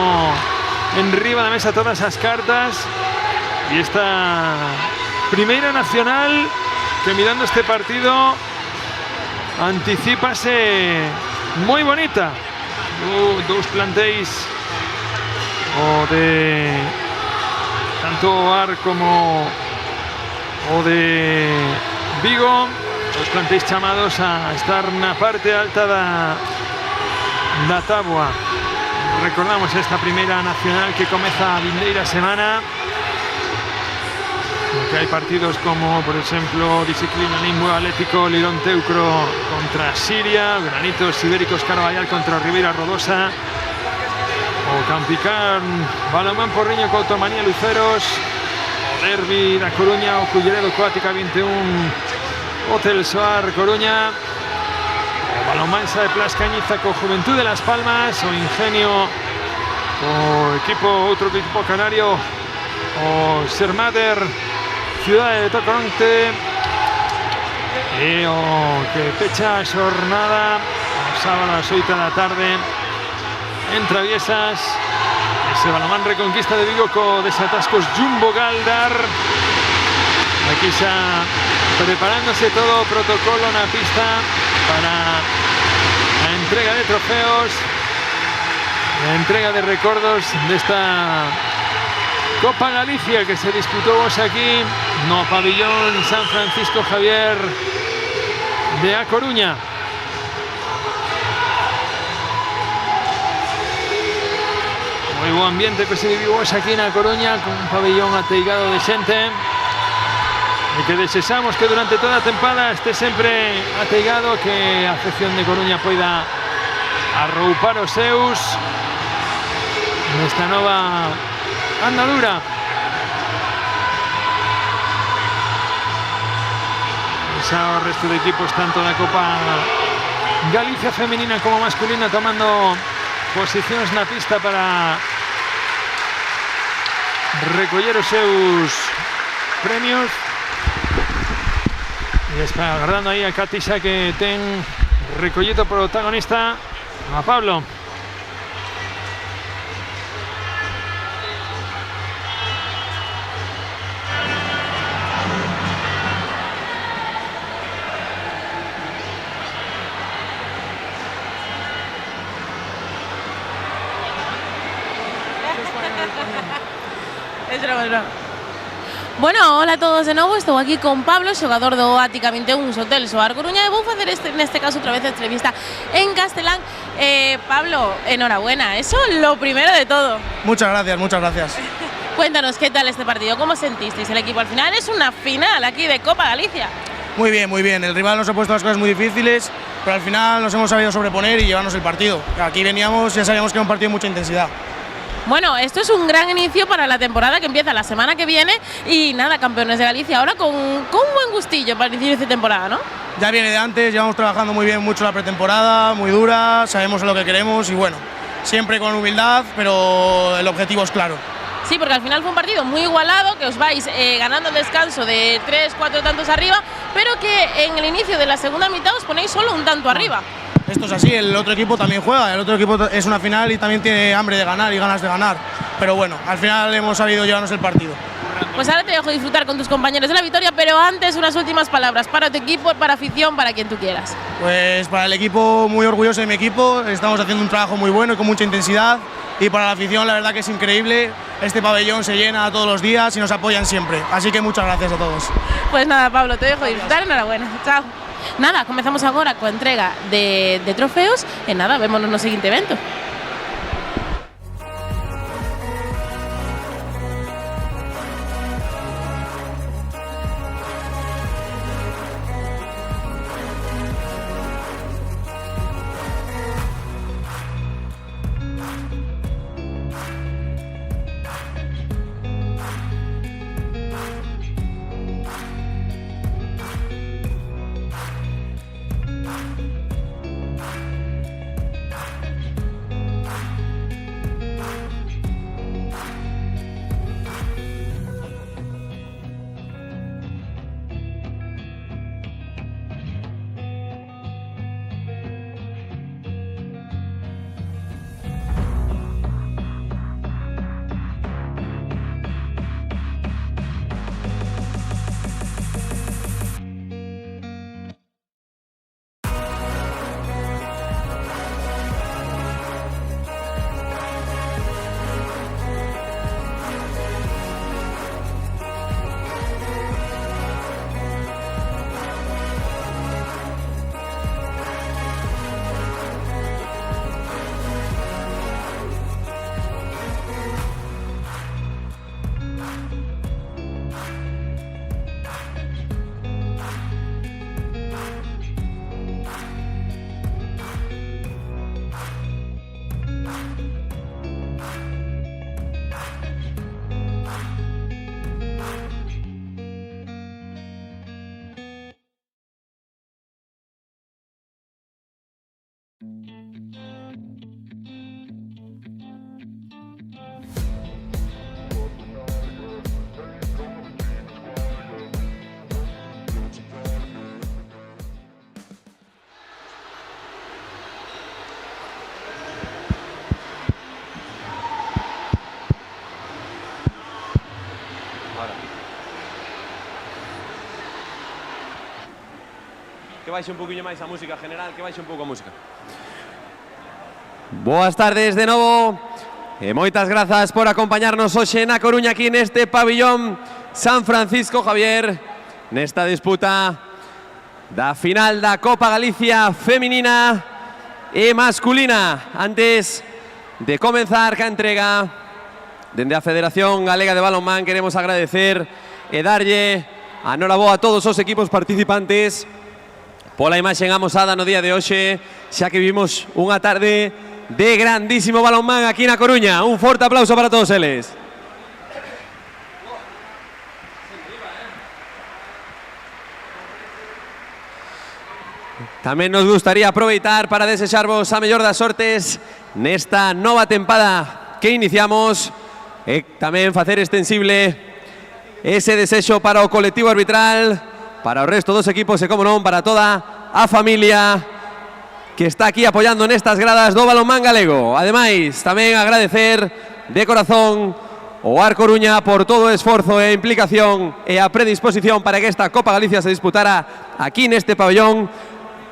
enriba da mesa todas as cartas, e esta primeira nacional que, mirando este partido, anticípase moi bonita. Dous plantéis, o de tanto o AR como o de Vigo, os plantéis chamados a estar na parte alta da táboa. Recordamos esta primeira nacional que comeza a vindeira semana, que hai partidos como, por exemplo, Disciplina Nimbo Atlético Lirón Teucro contra Siria, Granitos Ibéricos Carvallal contra o Ribeira Rodosa, o Campicar Balonmán Porriño co Automanía Luceros, o Derbi da Coruña, o Culleredo Coática 21 Hotel Soar Coruña, o Balonmansa de Plas Cañiza co Juventud de Las Palmas, o Ingenio outro equipo canario, o Sermader Cidade de Tocoronte, e o que pecha a xornada o sábado ás 8 da tarde en Traviesas, ese Balonmán Reconquista de Vigo co Desatascos Jumbo Galdar. Aquí xa preparándose todo o protocolo na pista para a entrega de trofeos, a entrega de recordos desta Copa Galicia que se disputou hoxe aquí no pabillón San Francisco Javier de A Coruña. Moi bo ambiente que se viviu hoxe aquí na Coruña, con un pabillón ateigado de xente, e que desexamos que durante toda a tempada este sempre ateigado, que a afección de Coruña poida arroupar os seus nesta nova andadura. Xa o resto de equipos, tanto da Copa Galicia femenina como masculina, tomando posicións na pista para recoller os seus premios. E está agardando aí a Catixa, que ten recollido protagonista a Pablo. Bueno, hola a todos de novo, estou aquí con Pablo, xogador do Ática 21 Hotel Soar Coruña, e vou facer neste caso outra vez a entrevista en castelán. Pablo, enhorabuena, eso lo primero de todo. Muchas gracias, muchas gracias. Cuéntanos, ¿qué tal este partido? ¿Cómo sentisteis el equipo? Al final es una final aquí de Copa Galicia. Muy bien, muy bien. El rival nos ha puesto las cosas muy difíciles, pero al final nos hemos sabido sobreponer y llevarnos el partido. Aquí veníamos, ya sabíamos que era un partido de mucha intensidad. Bueno, esto es un gran inicio para la temporada que empieza la semana que viene, y nada, campeones de Galicia ahora con un buen gustillo para iniciar esta temporada, ¿no? Ya viene de antes, llevamos trabajando muy bien, mucho la pretemporada, muy dura, sabemos lo que queremos y bueno, siempre con humildad, pero el objetivo es claro. Sí, porque al final fue un partido muy igualado, que os vais ganando el descanso de 3-4 tantos arriba, pero que en el inicio de la segunda mitad os ponéis solo un tanto arriba. Esto es así, el otro equipo también juega, el otro equipo es una final y también tiene hambre de ganar y ganas de ganar, pero bueno, al final hemos sabido llevarnos el partido. Pues ahora te dejo disfrutar con tus compañeros de la victoria, pero antes unas últimas palabras para tu equipo, para afición, para quien tú quieras. Pues para el equipo, muy orgulloso de mi equipo, estamos haciendo un trabajo muy bueno y con mucha intensidad, y para la afición la verdad que es increíble, este pabellón se llena todos los días y nos apoyan siempre, así que muchas gracias a todos. Pues nada, Pablo, te dejo disfrutar, enhorabuena, chao. Nada, comezamos agora coa entrega de trofeos e nada, vémonos no seguinte evento. que baixe un poquinho máis a música general, que baixe un pouco a música. Boas tardes de novo e moitas grazas por acompañarnos hoxe na Coruña aquí neste pabillón San Francisco Javier nesta disputa da final da Copa Galicia feminina e masculina. Antes de comenzar ca entrega dende a Federación Galega de Balonmán queremos agradecer e darlle a noraboa a todos os equipos participantes pola imaxe amosada no día de hoxe, xa que vivimos unha tarde de grandísimo balonmán aquí na Coruña. Un forte aplauso para todos eles. Tamén nos gustaría aproveitar para desexarvos a mellor das sortes nesta nova tempada que iniciamos e tamén facer extensible ese desexo para o colectivo arbitral, para o resto dos equipos e, como non, para toda a familia que está aquí apoiando nestas gradas do balonmán galego. Ademais, tamén agradecer de corazón o Ar Coruña por todo o esforzo e a implicación e a predisposición para que esta Copa Galicia se disputara aquí neste pabellón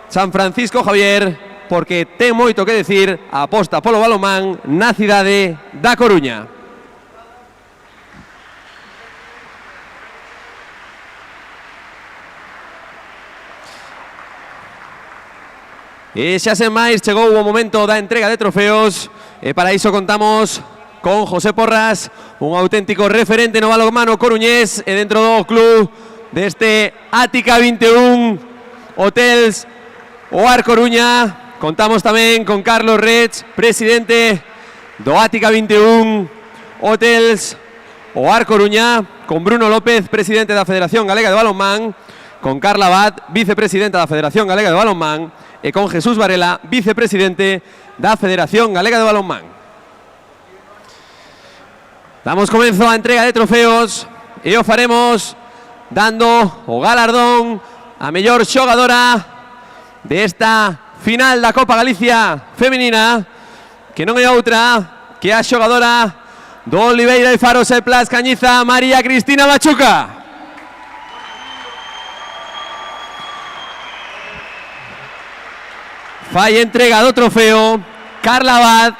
San Francisco Javier, porque ten moito que decir a aposta polo balonmán na cidade da Coruña. E xa sen máis, chegou o momento da entrega de trofeos e para iso contamos con José Porras, un auténtico referente no balonmano coruñés e dentro do club deste Ática 21 Hotels o Ar Coruña. Contamos tamén con Carlos Rech, presidente do Ática 21 Hotels o Ar Coruña, con Bruno López, presidente da Federación Galega de Balonmán, con Carla Abad, vicepresidenta da Federación Galega de Balonmán, e con Jesús Varela, vicepresidente da Federación Galega de Balonmán. Damos comezo á entrega de trofeos e o faremos dando o galardón a mellor xogadora desta final da Copa Galicia feminina, que non é outra que a xogadora do Oliveira e Faro Seplas Cañiza, María Cristina Machuca. Fai entrega do trofeo Carla Abad,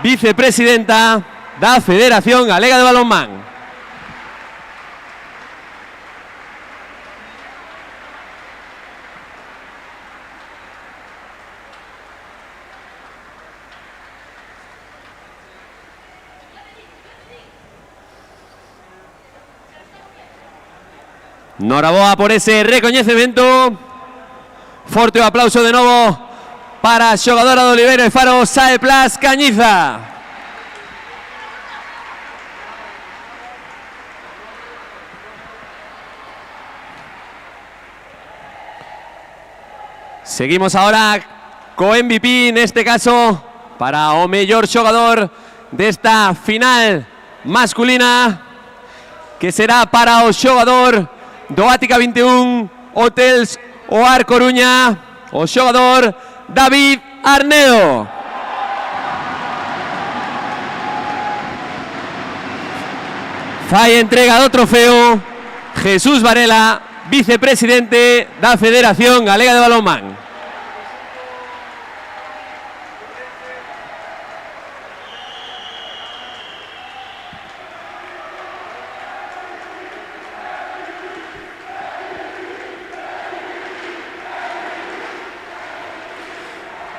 vicepresidenta da Federación Galega de Balonmán. Noraboa por ese recoñecemento. Forte o aplauso de novo para a xogadora do Oliveira e Faro, Saeplas Cañiza. Seguimos ahora co MVP, neste caso para o mellor xogador desta final masculina, que será para o xogador do Ática 21 Hotels o Ar Coruña, o xogador David Arnedo. Fai entrega do trofeo Jesús Varela, vicepresidente da Federación Galega de Balonmán.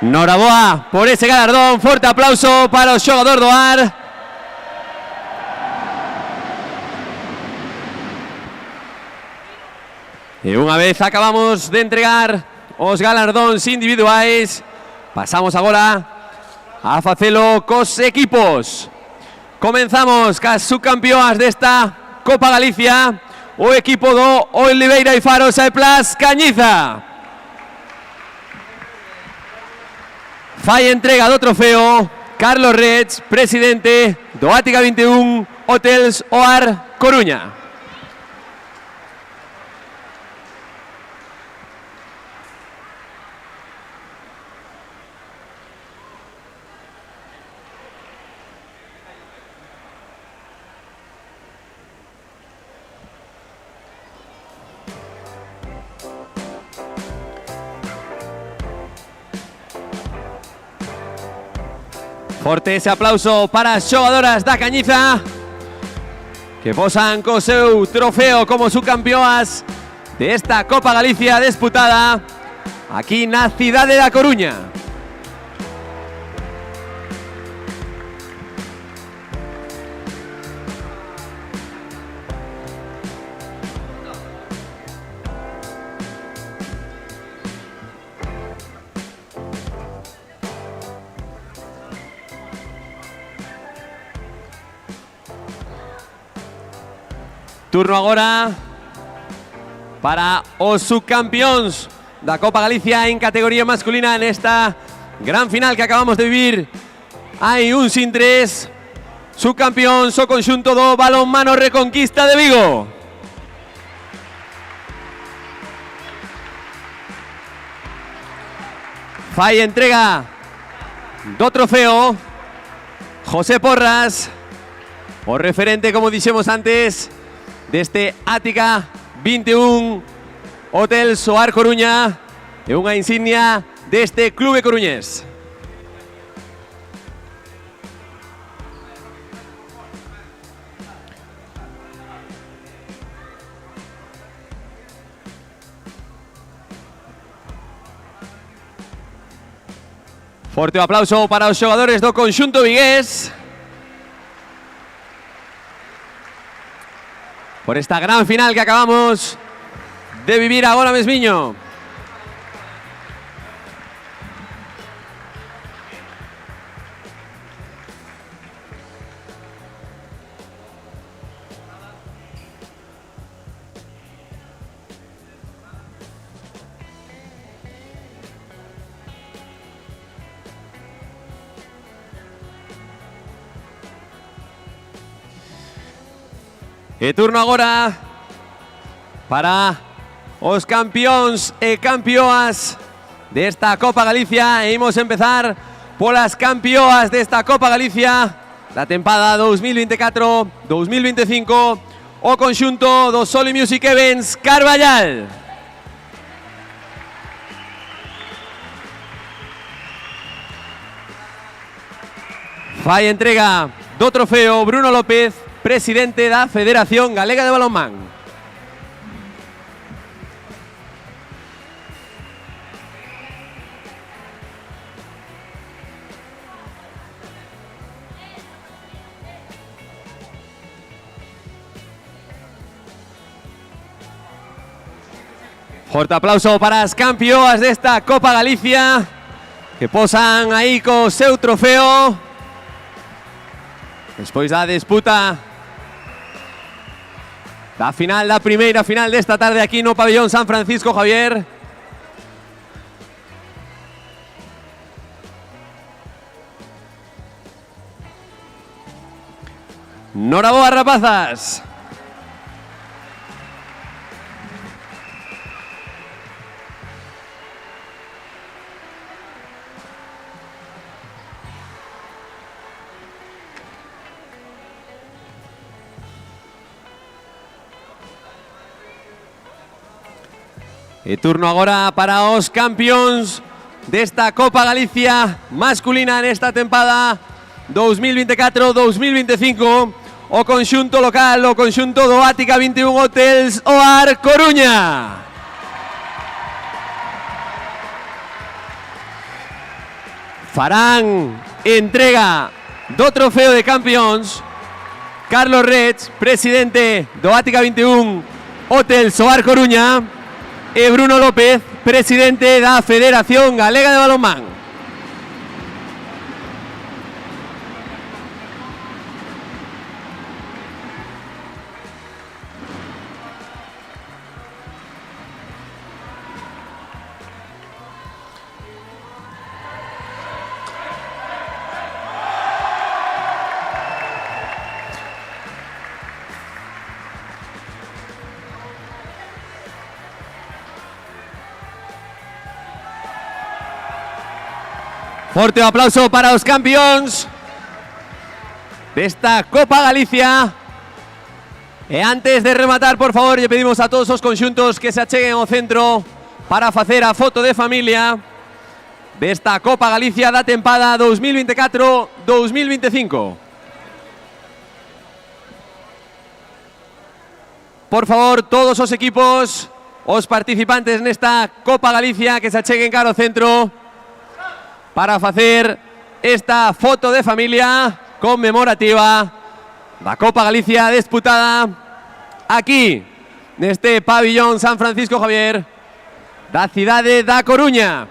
Noraboa por ese galardón, forte aplauso para o xogador do Ar. E unha vez acabamos de entregar os galardóns individuais, pasamos agora a facelo cos equipos. Comenzamos cas subcampeoas desta Copa Galicia, o equipo do Oliveira e Faro Saeplas Cañiza. Fai entrega do trofeo Carlos Rech, presidente do Ática 21 Hotels o Ar Coruña. Forte ese aplauso para as xogadoras da Cañiza que posan co seu trofeo como subcampeoas desta Copa Galicia disputada aquí na cidade da Coruña. Turno agora para os subcampeóns da Copa Galicia en categoría masculina nesta gran final que acabamos de vivir hai uns intres. Subcampeóns o conxunto do Balonmano Reconquista de Vigo. Fai entrega do trofeo José Porras, o referente, como dixemos antes, deste Ática 21 Hotel Soar Coruña e unha insignia deste clube coruñés. Forte aplauso para os xogadores do conxunto vigués por esta gran final que acabamos de vivir agora mesmiño. E turno agora para os campeóns e campeoas desta Copa Galicia. E imos empezar polas campeoas desta Copa Galicia da tempada 2024-2025, o conxunto do Soli Music Events Carballal. Fai entrega do trofeo Bruno López, presidente da Federación Galega de Balonmán. Forte aplauso para as campeoas desta Copa Galicia que posan aí co seu trofeo despois da disputa da final, da primeira final desta tarde aquí no pabellón San Francisco Javier. Noraboa, rapazas. E turno agora para os campeóns desta Copa Galicia masculina nesta tempada 2024-2025, o conxunto local, o conxunto do Ática 21 Hotels Oar Coruña. Farán entrega do trofeo de campeóns Carlos Rech, presidente do Ática 21 Hotels Oar Coruña, e Bruno López, presidente da Federación Galega de Balonmán. Forte aplauso para os campeóns desta Copa Galicia. E antes de rematar, por favor, lle pedimos a todos os conxuntos que se acheguen ao centro para facer a foto de familia. desta Copa Galicia da tempada 2024-2025. Por favor, todos os equipos, os participantes nesta Copa Galicia que se acheguen cara ao centro para facer esta foto de familia conmemorativa da Copa Galicia disputada aquí neste pabillón San Francisco Javier da cidade da Coruña.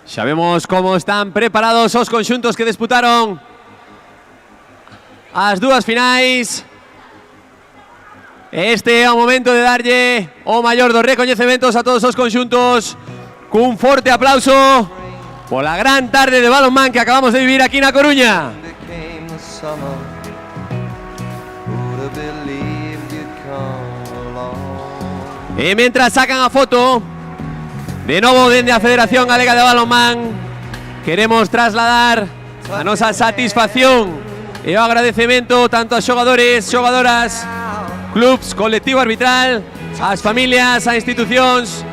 Xa vemos como están preparados os conxuntos que disputaron as dúas finais. Este é o momento de darlle o maior dos recoñecementos a todos os conxuntos cun forte aplauso pola gran tarde de balonmán que acabamos de vivir aquí na Coruña. E mentras sacan a foto, de novo dende a Federación Galega de Balonmán, queremos trasladar a nosa satisfacción e o agradecemento tanto a xogadores, xogadoras, clubs, colectivo arbitral, ás familias, a institucións